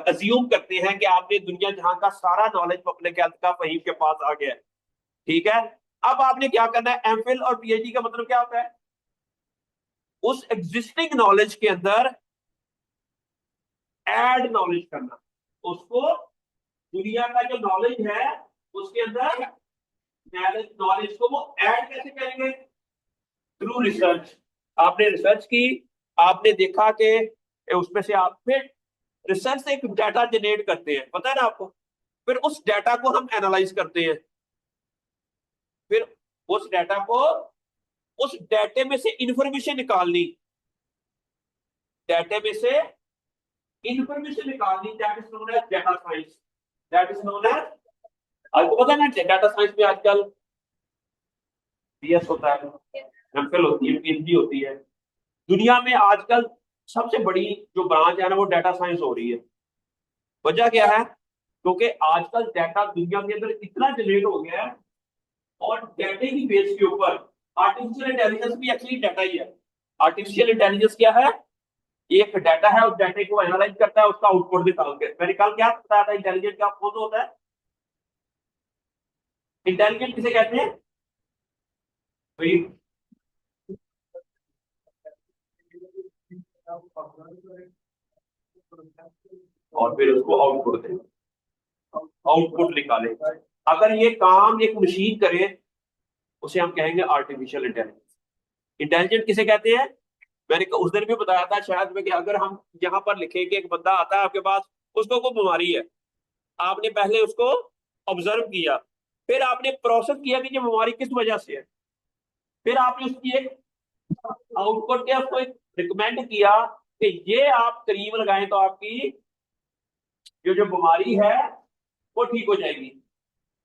अज्यूम करते हैं कि आपने दुनिया जहां का सारा नॉलेज पब्लिक हेल्थ का फहीम के पास आ गया है, ठीक है। अब आपने क्या करना है, एमफिल और पीएचडी का मतलब क्या होता है, उस एग्जिस्टिंग नॉलेज के अंदर ऐड नॉलेज करना, उसको दुनिया का जो नॉलेज है उसके अंदर नॉलेज को वो ऐड कैसे करेंगे, थ्रू रिसर्च। आपने रिसर्च की, आपने देखा कि उसमें से आप फिर रिसर्च से एक डाटा जनरेट करते हैं, पता है ना आपको, फिर उस डाटा को हम एनालाइज करते हैं, फिर उस डाटा को उस डाटे में से इंफॉर्मेशन निकालनी, डाटे में से इंफॉर्मेशन निकालनी, that is known as data science, that is known as, आपको पता है ना डाटा साइंस में आजकल बीएस होता है, एमफिल होती है, पीएचडी होती है। दुनिया में आजकल सबसे बड़ी जो ब्रांच है ना वो डाटा साइंस हो रही है। वजह क्या है? क्योंकि आजकल डाटा दुनिया के अंदर इतना जनरेट हो गया है, और डाटे की बेस के ऊपर आर्टिफिशियल इंटेलिजेंस भी एक्चुअली डाटा ही है। आर्टिफिशियल इंटेलिजेंस क्या है? एक डाटा है, उस डाटे को एनालाइज करता है, उसका आउटपुट निकाल के, मैंने कल क्या बताया था इंटेलिजेंट क्या कौन सा होता है? इंटेलिजेंट किसे कहते हैं भाई? और फिर उसको आउटपुट दे, आउटपुट निकाले। अगर ये काम एक मशीन करे उसे हम कहेंगे आर्टिफिशियल इंटेलिजेंस। इंटेलिजेंट किसे कहते हैं? मैंने उस दिन भी बताया था शायद में कि अगर हम यहाँ पर लिखें कि एक बंदा आता है आपके पास, उसको कोई बीमारी है, आपने पहले उसको ऑब्जर्व किया, फिर आपने प्रोसेस किया कि ये बीमारी किस वजह से है, फिर आपने उसकी एक आउटपुट के उसको रिकमेंड किया कि ये आप क्रीम लगाएं तो आपकी जो बीमारी है वो ठीक हो जाएगी।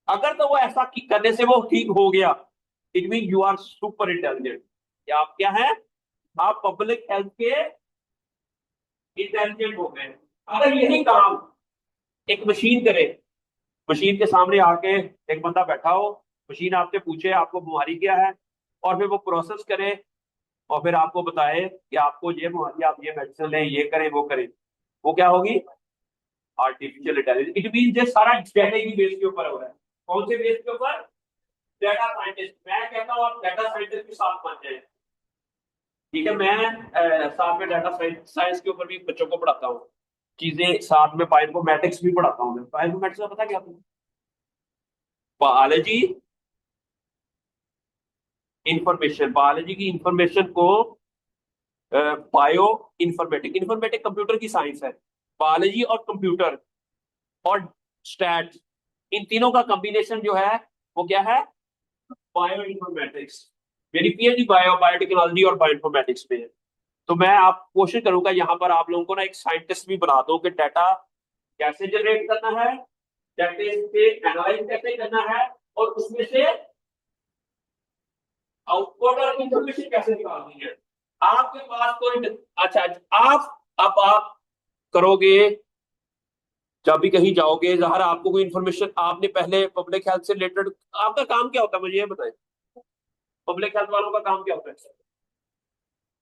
अगर तो वो ऐसा करने से वो ठीक हो गया, it mean you are super intelligent. या आप क्या है? आप पब्लिक हेल्थ के इंटेलिजेंट हो गए। अगर यही काम एक मशीन करे, मशीन के सामने आके एक बंदा बैठा हो, मशीन आपसे पूछे आपको बीमारी क्या है, और फिर वो प्रोसेस करे और फिर आपको बताए कि आपको ये बीमारी, आप ये मेडिसिन लें, ये करें, वो करें, वो क्या होगी? Artificial intelligence. इट मीन ये सारा डाटा की बेस के ऊपर हो रहा है। कौन से बेस के ऊपर? Data scientist. मैं कहता हूँ आप डाटा साइंटिस्ट के साथ बन जाए, ठीक है? मैं साथ में डाटा साइंस के ऊपर भी बच्चों को पढ़ाता हूँ चीजें, साथ में बायोइन्फॉर्मेटिक्स भी पढ़ाता हूँ। मैं बायोइन्फॉर्मेटिक्स का पता क्या? बायोलॉजी इंफॉर्मेशन, बायोलॉजी की इंफॉर्मेशन को बायो इंफॉर्मेटिक, इंफॉर्मेटिक कंप्यूटर की साइंस है। बायोलॉजी और कंप्यूटर और स्टैट, इन तीनों का कॉम्बिनेशन जो है वो क्या है? Bio informatics. मेरी पीएचडी बायोटेक्नोलॉजी और बायो इंफॉर्मेटिक्स में है। तो मैं आप कोशिश करूंगा यहाँ पर आप लोगों को ना एक साइंटिस्ट भी बना दो कि डाटा कैसे जनरेट करना है, डाटा से एनालाइज कैसे करना है, और उसमें से आउटपुट और इंफॉर्मेशन कैसे निकालनी है। आपके पास कोई, अच्छा, आप करोगे जब भी कहीं जाओगे, जहर आपको कोई इंफॉर्मेशन, आपने पहले पब्लिक हेल्थ से रिलेटेड, आपका काम क्या होता है मुझे ये बताएं? पब्लिक हेल्थ वालों का काम क्या होता है?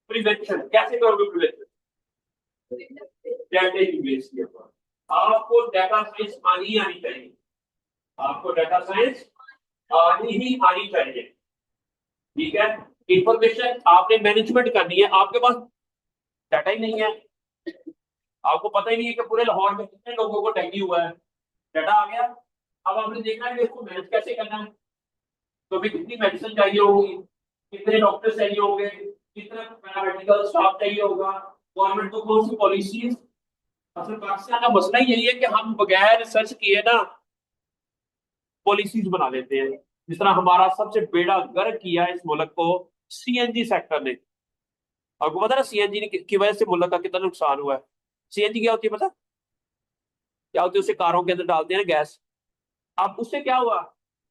प्रिवेंशन। कैसे करोगे प्रिवेंशन? डाटा की बेस के ऊपर। आपको डाटा साइंस आनी चाहिए, आपको डाटा साइंस आनी चाहिए, ठीक है? इंफॉर्मेशन आपने मैनेजमेंट करनी है, आपके पास डाटा ही नहीं है, आपको पता ही नहीं है कि पूरे लाहौर में कितने लोगों को डेंगू हुआ है। डाटा आ गया, अब आपने देखना है कि इसको मैनेज कैसे करना है। तो भी कितनी मेडिसिन चाहिए होगी, कितने डॉक्टर चाहिए होंगे, कितना पैरामेडिकल स्टाफ चाहिए होगा, गवर्नमेंट को कौन सी पॉलिसीज। असल पाकिस्तान का मसला ही यही है कि हम बगैर रिसर्च किए ना पॉलिसीज बना देते हैं। जिस तरह हमारा सबसे बेड़ा गर्क किया इस मुल्क को सीएनजी सेक्टर ने। आपको पता है सीएनजी की वजह से मुल्क का कितना नुकसान हुआ है? सीएनजी क्या होती है पता? क्या होती है? उसे कारों के अंदर डालते हैं ना गैस। अब उससे क्या हुआ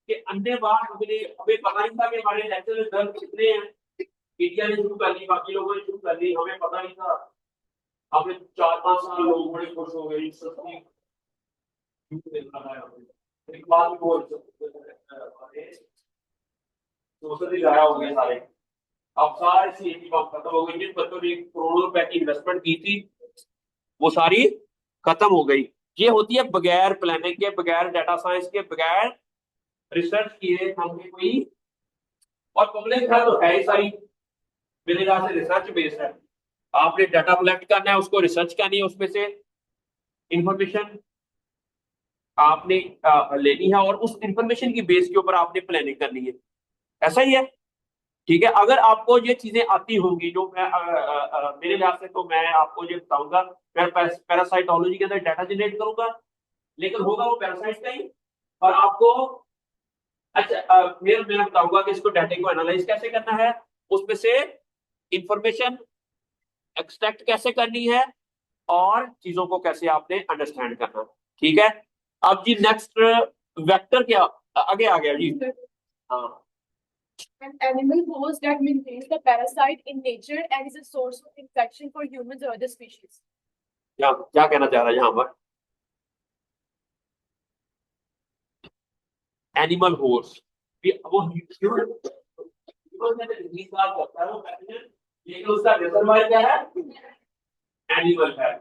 कि अंधे बार हमें पता नहीं था कि हमारे नेचुरल ड्रग कितने हैं। इंडिया ने शुरू कर ली, बाकी लोगों ने शुरू कर ली, हमें पता नहीं था। हमें 4-5 साल लोग बड़े खुश हो गए सस्ती एक बात वो सोशल गाया हो गए सारे। अब सारे सीएनजी पंप खत्म हो गई, जिन बच्चों ने करोड़ों रुपए की इन्वेस्टमेंट की थी वो सारी खत्म हो गई। ये होती है बगैर प्लानिंग के, बगैर डाटा साइंस के, बगैर रिसर्च किए हमने कोई। और पब्लिक हेल्थ तो है ही सारी मेरे ख्याल से रिसर्च बेस्ड है। आपने डाटा कलेक्ट करना है, उसको रिसर्च करनी है, उसमें से इंफॉर्मेशन आपने लेनी है, और उस इंफॉर्मेशन की बेस के ऊपर आपने प्लानिंग करनी है। ऐसा ही है, ठीक है? अगर आपको ये चीजें आती होंगी जो मैं मेरे लिहाज से, तो मैं आपको ये बताऊंगा। मैं पैरासाइटोलॉजी के अंदर डाटा जनरेट करूंगा, लेकिन होगा वो पैरासाइट का ही। और आपको अच्छा मैं बताऊंगा कि इसको डाटा को एनालाइज कैसे करना है, उसमें से इंफॉर्मेशन एक्सट्रैक्ट कैसे करनी है और चीजों को कैसे आपने अंडरस्टैंड करना है। ठीक है, अब जी नेक्स्ट वेक्टर क्या आगे आ गया जी। हाँ, An animal host that maintains the parasite in nature and is a source of infection for humans or other species. क्या क्या कहना चाह रहा है यहाँ पर? एनिमल होर्स वो लेकिन उसका रिजर्वायर क्या है? एनिमल है।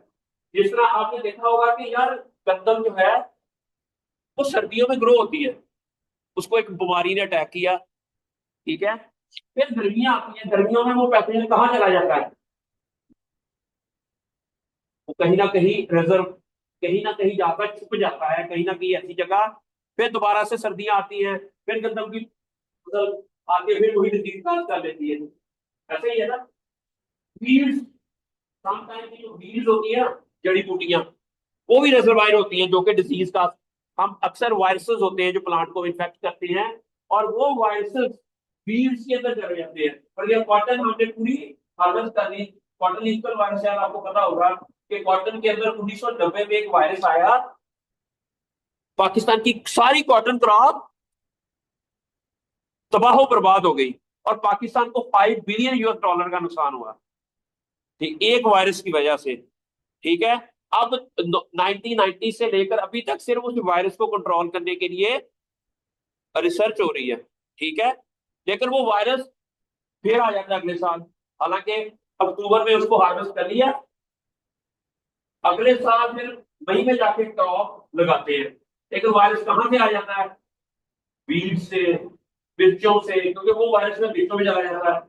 जिस तरह आपने देखा होगा कि यार गंदम जो है वो सर्दियों में ग्रो होती है, उसको एक बीमारी ने अटैक किया, ठीक है, फिर गर्मियां आती है, गर्मियों में वो पैथोजन कहाँ चला जाता है? वो कहीं ना कहीं रिजर्व, कहीं ना कहीं जाकर छुप जाता है, कहीं ना कहीं ऐसी जगह। फिर दोबारा से सर्दियां आती हैं, फिर गंदम की फसल आके फिर वही डिजीज काज कर लेती है। ऐसे ही है ना। वीड्स, समटाइम की जो वीड्स होती है, जड़ी बूटियां, वो भी रिजर्वायर होती हैं जो कि डिजीज का, हम अक्सर वायरसेस होते हैं जो प्लांट को इन्फेक्ट करते हैं, और वो वायरसेस वीड्स के अंदर चले जाते हैं। और ये कॉटन हमने पूरी हार्वेस्ट कर ली। कॉटन लीफल वायरस है, आपको पता होगा कि कॉटन के अंदर 1990 में एक वायरस आया, पाकिस्तान की सारी कॉटन क्रॉप तबाह बर्बाद हो गई और पाकिस्तान को $5 बिलियन का नुकसान हुआ, ठीक, एक वायरस की वजह से। ठीक है, अब 1990 से लेकर अभी तक सिर्फ उस वायरस को कंट्रोल करने के लिए रिसर्च हो रही है। ठीक है, लेकिन वो वायरस फिर आ जाता है अगले साल। हालांकि अक्टूबर में उसको हार्वेस्ट कर लिया, अगले साल फिर मई में जाके क्रॉप लगाते हैं, लेकिन वायरस कहां से आ जाता है? बीज से, मिर्चों से, क्योंकि वो वायरस में मिर्चों में चला जाता है,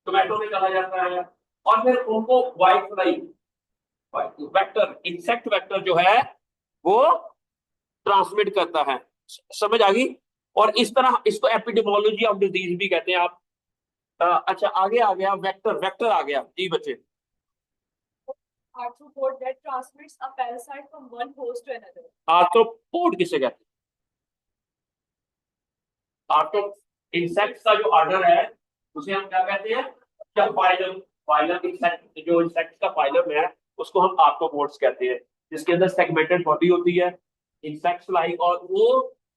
टोमेटो में चला जाता है, और फिर उनको white fly vector, insect vector जो है वो ट्रांसमिट करता है। समझ आ गई? और इस तरह इसको एपिडेमोलॉजी ऑफ डिजीज भी कहते हैं आप। अच्छा आगे आ गया वेक्टर, वेक्टर आ गया जी बच्चे। Arthropod that transmits a parasite from one host to another. Arthropod किसे कहते हैं? आर्थ्रो इंसेक्ट्स का जो ऑर्डर है उसे हम क्या कहते हैं? क्या फाइलम, फाइलम इंसेक्ट, जो इंसेक्ट्स का फाइलम है उसको हम आर्थ्रोपोड्स कहते हैं, जिसके अंदर सेगमेंटेड बॉडी होती है, इंसेक्ट्स लाइक, और वो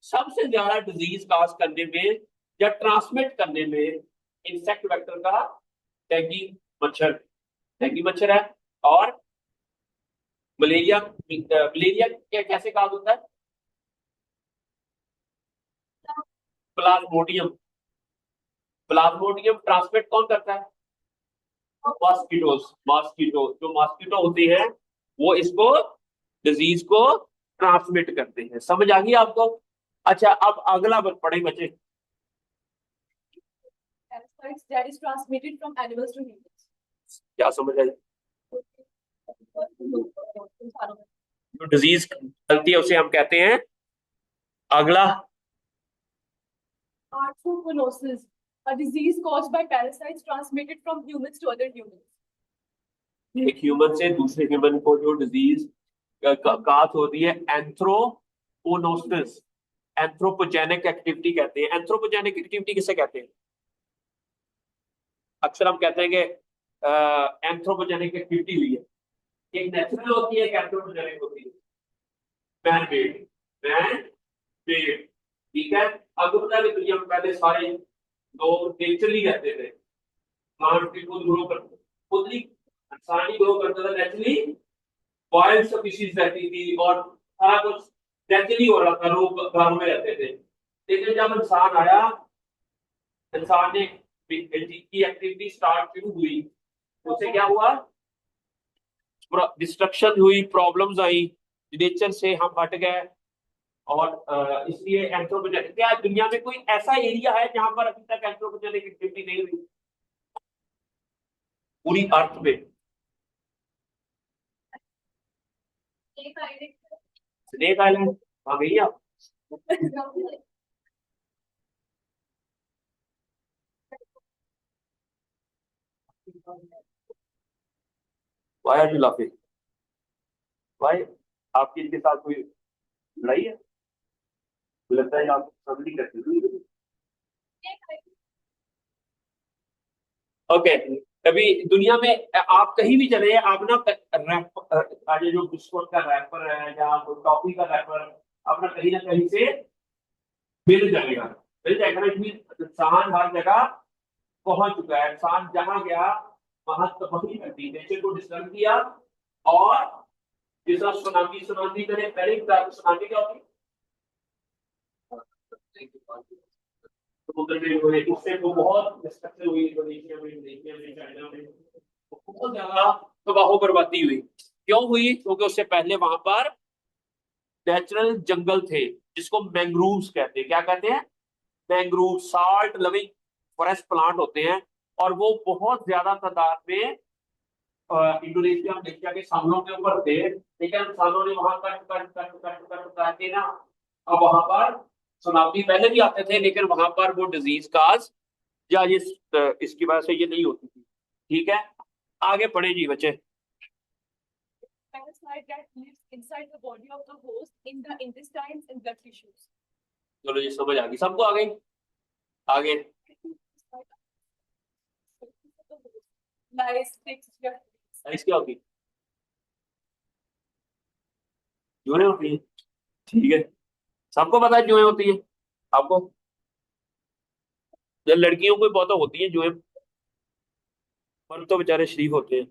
सबसे ज्यादा डिजीज काज करने में या ट्रांसमिट करने में इंसेक्ट वेक्टर का डेंगू मच्छर, डेंगू मच्छर है। और मलेरिया, मलेरिया कैसे काज होता है? प्लाज्मोडियम, प्लाज्मोडियम ट्रांसमिट कौन करता है? मॉस्किटोस, मॉस्किटो, जो मॉस्किटो होते हैं वो इसको, डिजीज को ट्रांसमिट करते हैं। समझ आ गई आपको? अच्छा अब अगला पढ़े बच्चे। Parasites that is transmitted from animals to humans. क्या समझ आई? जो डिजीज चलती है उसे हम कहते हैं, अगला Arthroponosis, a disease caused by parasites transmitted from humans to other humans. एक ह्यूमन से दूसरे ह्यूमन को जो डिजीज काज होती है, एंथ्रोपोनोसिस, एंथ्रोपोजेनिक एक्टिविटी कहते हैं। एंथ्रोपोजेनिक एक्टिविटी किसे कहते हैं? अक्सर हम कहते हैं कि एंथ्रोपोजेनिक एक्टिविटी हुई है, एक नेचुरल होती है, एक एंथ्रोपोजेनिक होती है। मैन मेड, मैन मेड, ठीक है। अब पता है दुनिया में पहले सारे लोग नेचुरली रहते थे, प्लांट भी खुद ग्रो करते, खुद ही इंसान ही ग्रो करता था नेचुरली, वाइल्ड स्पीशीज रहती थी और सारा कुछ नेचुरली हो रहा था, लोग घरों में रहते थे। लेकिन जब इंसान आया, इंसान ने की एक्टिविटी स्टार्ट शुरू हुई, उससे क्या हुआ? डिस्ट्रक्शन हुई, प्रॉब्लम्स आई, नेचर से हम हट गए। और इसलिए एंथ्रोपोजेनिक, क्या दुनिया में कोई ऐसा एरिया है जहां पर अभी तक एंथ्रोपोजेनिक एक्टिविटी नहीं हुई पूरी अर्थ में? स्नेक आइलैंड आ गई आप? Why are you laughing? Why, आपकी इनके साथ कोई लड़ाई है? मुझे लगता है आप समझ नहीं करते। ओके, अभी दुनिया में आप कहीं भी चले, आप ना आज जो बिस्कुट का रैपर है या टॉफी का रैपर अपना कहीं ना कहीं से मिल जाएगा ना, इसमें इंसान हर जगह पहुंच चुका है। इंसान जहां गया वहां तबाही कर दी, नेचर को डिस्टर्ब किया। और जिस तरह सुनामी सुनामी करे, पहले सुनामी क्या होती समुद्र में हुए, उससे वो बहुत डिस्ट्रक्शन हुई इंडोनेशिया में, मलेशिया में, चाइना में, बहुत ज्यादा तबाह बर्बादी हुई। क्यों हुई? क्योंकि उससे पहले वहां पर नेचुरल जंगल थे, जिसको मैंग्रोव्स कहते हैं। क्या कहते हैं? Mangrove, salt loving forest plant होते हैं। और वो बहुत ज्यादा तादाद में इंडोनेशिया मलेशिया के सामनों के ऊपर थे, लेकिन इंसानों ने वहां cut cut cut cut cut करके ना, अब वहां पर सुनामी पहले भी आते थे, लेकिन वहां पर वो डिजीज काज या ये इसकी वजह से ये नहीं होती थी। ठीक है, आगे पढ़े जी बच्चे। Parasite that lives inside the body of the host in the intestines and blood tissues. चलो, ये समझ आ गई सबको? आ गई? आगे Lice, ticks, साइज क्या होती है? जुएं होती है। ठीक है, सबको पता है जुएं होती है। आपको जब लड़कियों को बहुत होती है जुएं, पर तो बेचारे शरीफ होते हैं।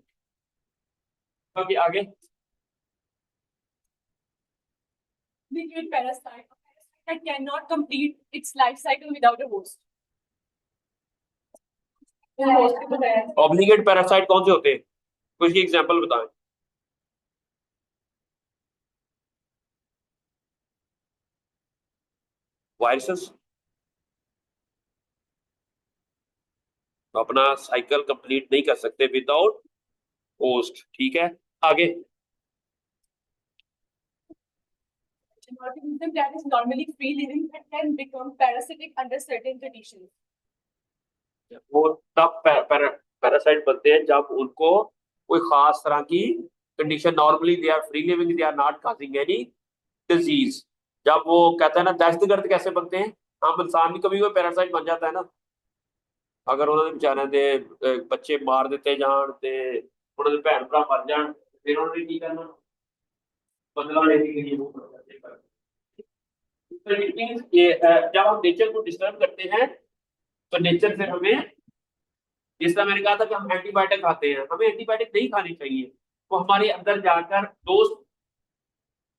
बाकी आगे Liquid parasite, a parasite that cannot complete its life cycle without a host. Obligate parasite कौन से होते हैं? कुछ एग्जांपल बताएं। वायरसेस अपना साइकिल कंप्लीट नहीं कर सकते विदाउट होस्ट। ठीक है, आगे An organism that is normally free living but can become parasitic under certain conditions. वो तब पैरासाइट बनते हैं जब उनको कोई खास तरह की condition, normally they are free living, they are not causing any disease. जब वो कहते हैं ना दहशतगर्द कैसे बनते हैं, हम इंसान भी कभी कोई पैरासाइट बन जाता है ना। अगर उन्होंने बेचारे दे बच्चे मार देते जान ते उन्होंने भैन भरा मर जान, फिर उन्होंने की करना? बदला लेने के लिए वो करते हैं। तो इट मींस ये जब हम नेचर को डिस्टर्ब करते हैं तो नेचर से हमें, जिस तरह मैंने कहा था कि हम एंटीबायोटिक खाते हैं, हमें एंटीबायोटिक नहीं खानी चाहिए। वो हमारे अंदर जाकर दोस्त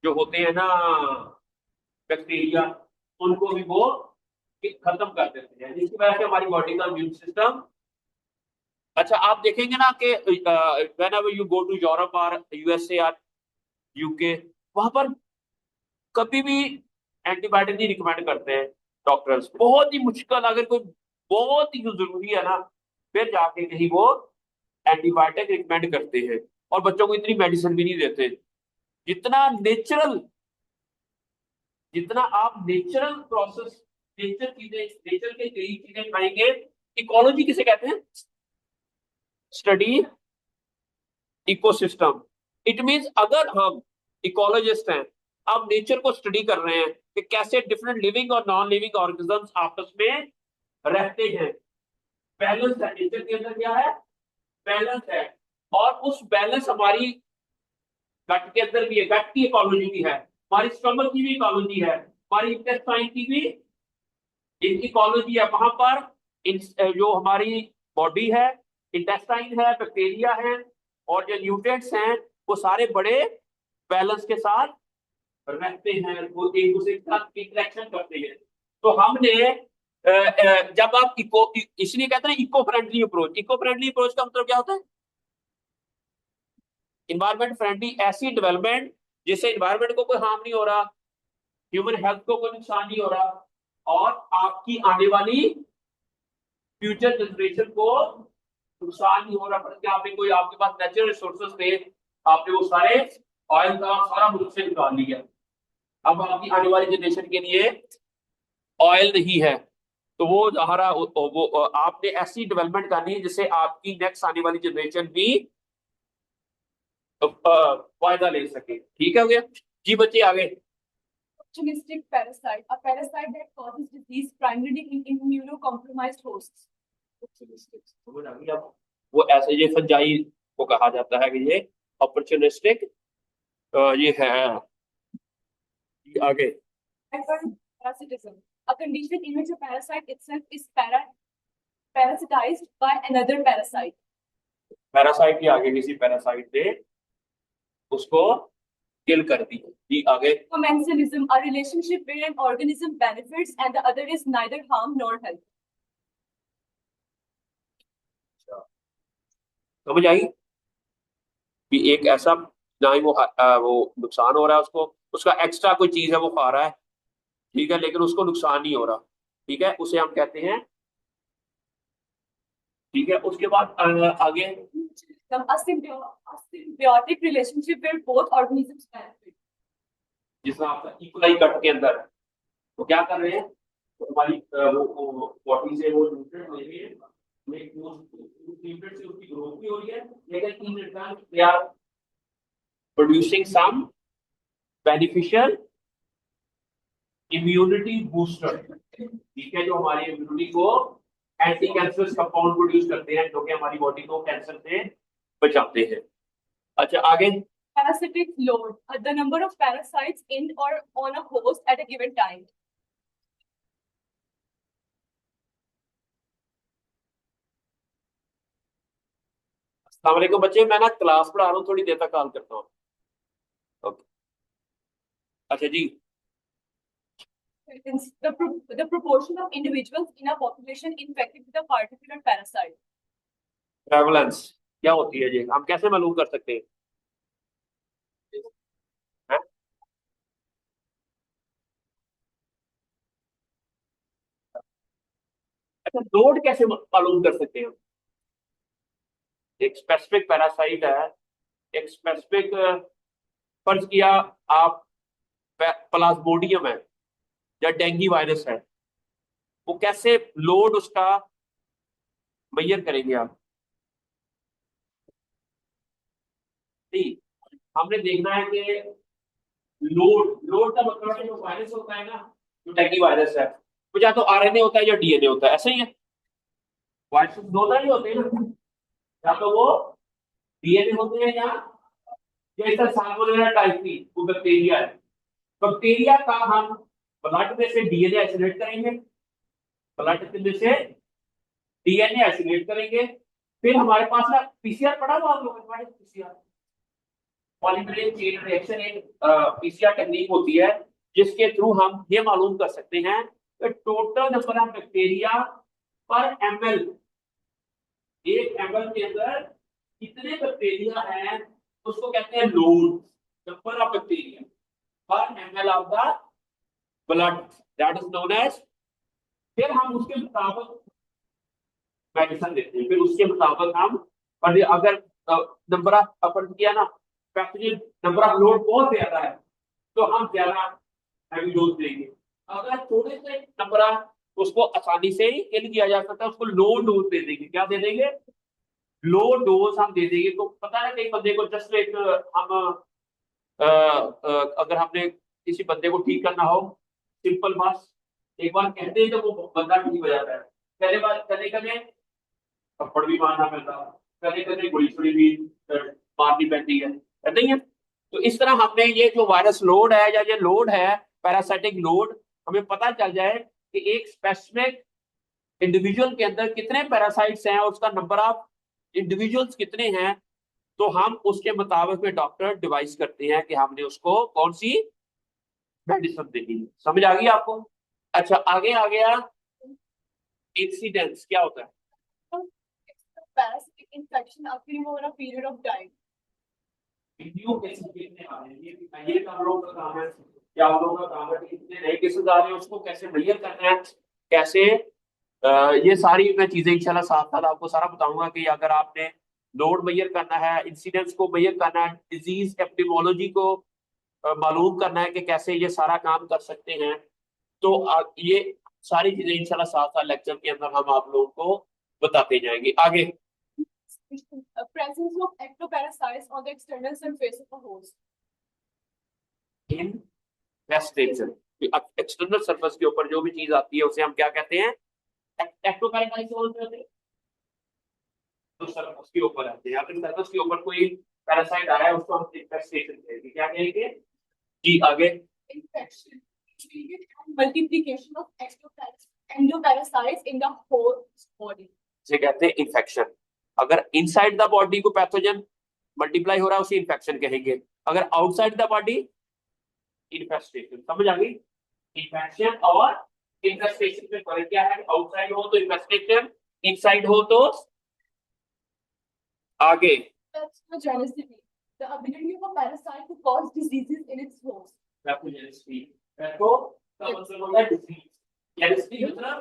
जो होते हैं ना, बैक्टीरिया, उनको भी वो खत्म कर देते हैं, जिसकी वजह से हमारी बॉडी का इम्यून सिस्टम। अच्छा, आप देखेंगे ना कि whenever you go to Europe और यूएसए और यूके, वहां पर कभी भी एंटीबायोटिक नहीं रिकमेंड करते हैं डॉक्टर्स। बहुत ही मुश्किल, अगर कोई बहुत ही जरूरी है ना, फिर जाके कहीं वो एंटीबायोटिक रिकमेंड करते हैं। और बच्चों को इतनी मेडिसिन भी नहीं देते। जितना नेचुरल, जितना आप नेचुरल प्रोसेस, नेचर चीजें, नेचर के कई चीजें खाएंगे। इकोलॉजी किसे कहते हैं? Study ecosystem. इट मींस अगर हम इकोलॉजिस्ट हैं, आप नेचर को स्टडी कर रहे हैं कि कैसे डिफरेंट लिविंग और नॉन लिविंग ऑर्गेनिजम्स आपस में रहते हैं। बैलेंस है नेचर के अंदर, क्या है? बैलेंस है। और उस बैलेंस हमारी गट के अंदर भी है, गट की इकोलॉजी भी है, हमारी स्टमक की भी इकोलॉजी है, हमारी इंटेस्टाइन की भी इकोलॉजी है। वहां पर जो हमारी बॉडी है, इंटेस्टाइन है, बैक्टीरिया है, और जो न्यूट्रिएंट्स हैं, वो सारे बड़े बैलेंस के साथ रहते हैं, वो एक दूसरे के साथ इंटरेक्शन करते हैं। तो हमने जब आप इसलिए कहते हैं eco friendly approach. Eco friendly approach का मतलब क्या होता है? इन्वायरमेंट फ्रेंडली, ऐसी डेवलपमेंट जिससे इन्वायरमेंट को कोई हार्म नहीं हो रहा, ह्यूमन हेल्थ को कोई नुकसान नहीं हो रहा, और आपकी आने वाली फ्यूचर जनरेशन को नुकसान नहीं हो रहा। बल्कि आपने कोई, आपके पास नेचुरल रिसोर्सेज थे, आपने वो सारे ऑयल का सारा मुल्क से निकाल लिया। अब आपकी आने वाली जनरेशन के लिए ऑयल नहीं है, तो वो हमारा वो आपने ऐसी डेवलपमेंट करनी है जिससे आपकी नेक्स्ट आने वाली जनरेशन भी फायदा ले सके। ठीक है, हो गया जी बच्चे? आगे Opportunistic parasite, a parasite that causes disease primarily in immunocompromised hosts. समझ आ गई अब? वो ऐसे ये फंजाई को कहा जाता है कि ये अपॉर्चुनिस्टिक ये है। ये आगे Parasitism, a condition in which a parasite itself is parasitized by another parasite. Parasite के आगे किसी पैरासाइट ने उसको किल कर दी। जी आगे Commensalism, a relationship where an organism benefits and the other is neither harm nor help. समझ आई कि एक ऐसा ना ही वो नुकसान हो रहा है उसको, उसका एक्स्ट्रा कोई चीज है वो खा रहा है, ठीक है, लेकिन उसको नुकसान नहीं हो रहा, ठीक है, उसे हम कहते हैं, ठीक है। उसके बाद आगे A symbiotic relationship where both organisms benefit. जिसमें आपका इक्वलाई कट के अंदर तो क्या कर रहे हैं, तो हमारी वो बॉडी से वो न्यूट्रिएंट ले रही है, न्यूट्रिएंट से उसकी ग्रोथ भी हो रही है, लेकिन in return they are producing some beneficial immunity booster, ठीक है, जो हमारी इम्यूनिटी को एंटी कैंसरस कंपाउंड प्रोड्यूस करते हैं, जो कि हमारी बॉडी को कैंसर से बचाते हैं। अच्छा आगे Parasitic load, the number of parasites in or on a host at a given time. अस्सलाम वालेकुम बच्चे, मैं ना क्लास पढ़ा रहा हूँ, थोड़ी देर तक कॉल करता हूँ। ओके अच्छा जी The proportion of individuals in a population infected with a particular parasite. Prevalence क्या होती है जी, हम कैसे मालूम कर सकते हैं? हैं? अच्छा लोड कैसे मालूम कर सकते हैं हम? एक स्पेसिफिक पैरासाइट है, एक स्पेसिफिक फर्ज किया आप प्लाज्मोडियम है या डेंगू वायरस है, वो कैसे लोड उसका मेजर करेंगे आप? नहीं, हमने देखना है कि लोड लोड का मतलब है जो वायरस होता है ना, जो डेंगू वायरस है, वो या तो आरएनए होता है या डीएनए होता है, ऐसे ही है। वायरस दो तरह ही होते हैं ना, या तो वो डीएनए होते हैं या इसका साल्मोनेला टाइफी वो बैक्टीरिया है। बैक्टीरिया का हम ब्लड में से डीएनए आइसोलेट करेंगे, ब्लड में से डीएनए आइसोलेट करेंगे, फिर हमारे पास ना पीसीआर पड़ा हुआ आप लोगों के पास, पीसीआर पॉलीमरेज चेन रिएक्शन एक पीसीआर टेक्निक होती है, जिसके थ्रू हम ये मालूम कर सकते हैं कि total number of bacteria per ml, एक एमएल के अंदर कितने बैक्टीरिया हैं, उसको कहते हैं load, number of bacteria per ml of the blood, that is known as. फिर हम उसके मुताबिक मेडिसिन देते हैं, फिर उसके मुताबिक हम, और अगर नंबर ऑफ अपन किया ना पैथोजन नंबर ऑफ लोड बहुत ज्यादा है तो हम ज्यादा हैवी डोज देंगे, अगर थोड़े से नंबर ऑफ उसको आसानी से ही किल किया जा सकता है उसको लो डोज दे देंगे। क्या दे देंगे? लो डोज हम दे देंगे। तो पता है कई बंदे को जस्ट एक हम अगर हमने किसी बंदे को ठीक करना हो, सिंपल बस एक बार कहते हैं तो वो बंदा ठीक हो जाता है। पहले बार कभी कभी थप्पड़ भी मारना पड़ता है, कभी कभी गोली छोड़ी भी मारनी पड़ती है, नहीं है? तो इस तरह हमने ये जो वायरस लोड है या ये लोड है पैरासाइटिक लोड, हमें पता चल जाए कि एक स्पेसिफिक इंडिविजुअल के अंदर कितने पैरासाइट्स हैं और उसका नंबर ऑफ इंडिविजुअल्स कितने हैं, तो हम उसके मुताबिक में डॉक्टर डिवाइस करते हैं कि हमने उसको कौन सी मेडिसिन देनी है। समझ आ गई आपको? अच्छा आगे आ गया इंसिडेंस क्या होता है? Parasitic infection occurring over a period of time. Video कैसे देखने आ रहे हैं, ये हम लोग का काम है, क्या हम लोग का काम है कि इतने नए केसेस आ रहे हैं उसको कैसे मेजर करना है, कैसे ये सारी मैं चीजें इंशाल्लाह साथ साथ आपको सारा बताऊंगा कि अगर आपने लोड मेजर करना है, इंसिडेंस को मेजर करना है, डिजीज एपिडेमियोलॉजी को मालूम करना है कि कैसे ये सारा काम कर सकते हैं, तो ये सारी चीजें इंशाल्लाह साथ साथ लेक्चर के अंदर हम आप लोगों को बताते जाएंगे। आगे Presence of ectoparasites on the external surface of a host. इन वेस्टेजन एक्सटर्नल सरफेस के ऊपर जो भी चीज आती है उसे हम क्या कहते हैं? एक्टोपैरासाइट्स बोलते हैं। तो सर्फस के ऊपर आते हैं, अगर सर्फस के ऊपर कोई पैरासाइट आया है उसको हम इन्फेस्टेशन कहेंगे, क्या कहेंगे जी आगे। Infection, period, and multiplication of endoparasites in the host body. इसे कहते हैं इन्फेक्शन। अगर इनसाइड द बॉडी को पैथोजन मल्टीप्लाई हो रहा है उसे इन्फेक्शन कहेंगे, अगर आउटसाइड द बॉडी इन्फेस्टेशन। समझ आ गई? इन्फेक्शन और इन्फेस्टेशन में फर्क क्या है? आउटसाइड हो तो इन्फेस्टेशन, इनसाइड हो तो आगे Pathogenicity, the ability of a parasite to cause diseases in its host. Pathogenicity. Patho का मतलब होता है डिजीज, जेनेसिटी मतलब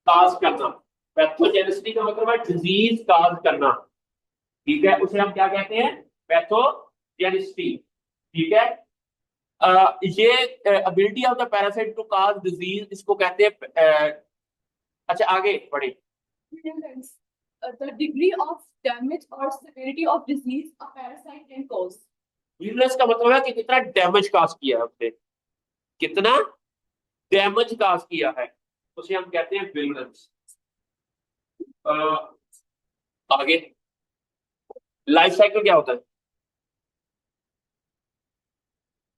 काज करना, पैथोजेनिसिटी का मतलब है डिजीज काज करना, ठीक है, उसे हम क्या कहते हैं? पैथोजेनिसिटी। ठीक है, ये ability of the parasite to cause disease, इसको कहते हैं अच्छा आगे बढ़े। Virulence, the degree of damage or severity of disease a parasite can cause. वीरनेस का मतलब है कि कितना डैमेज काज किया है उसने, कितना डैमेज काज किया है, उसे हम कहते हैं विरुलेंस। आगे लाइफ साइकिल क्या होता है?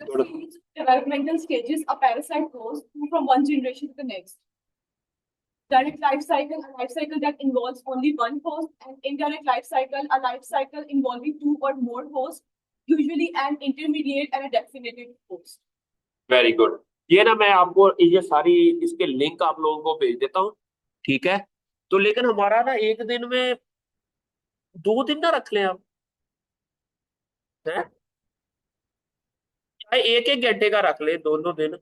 The series developmental stages a parasite goes through from one generation to the next. Direct life cycle, a life cycle that involves only one host, and indirect life cycle, a life cycle involving two or more hosts, usually an intermediate and a definitive host. Very good. ये ना मैं आपको ये सारी इसके link आप लोगों को भेज देता हूँ, ठीक है। तो लेकिन हमारा ना एक दिन में 2 दिन ना रख लें आप, है चाहे 1-1 घंटे का रख ले दोनों दिन,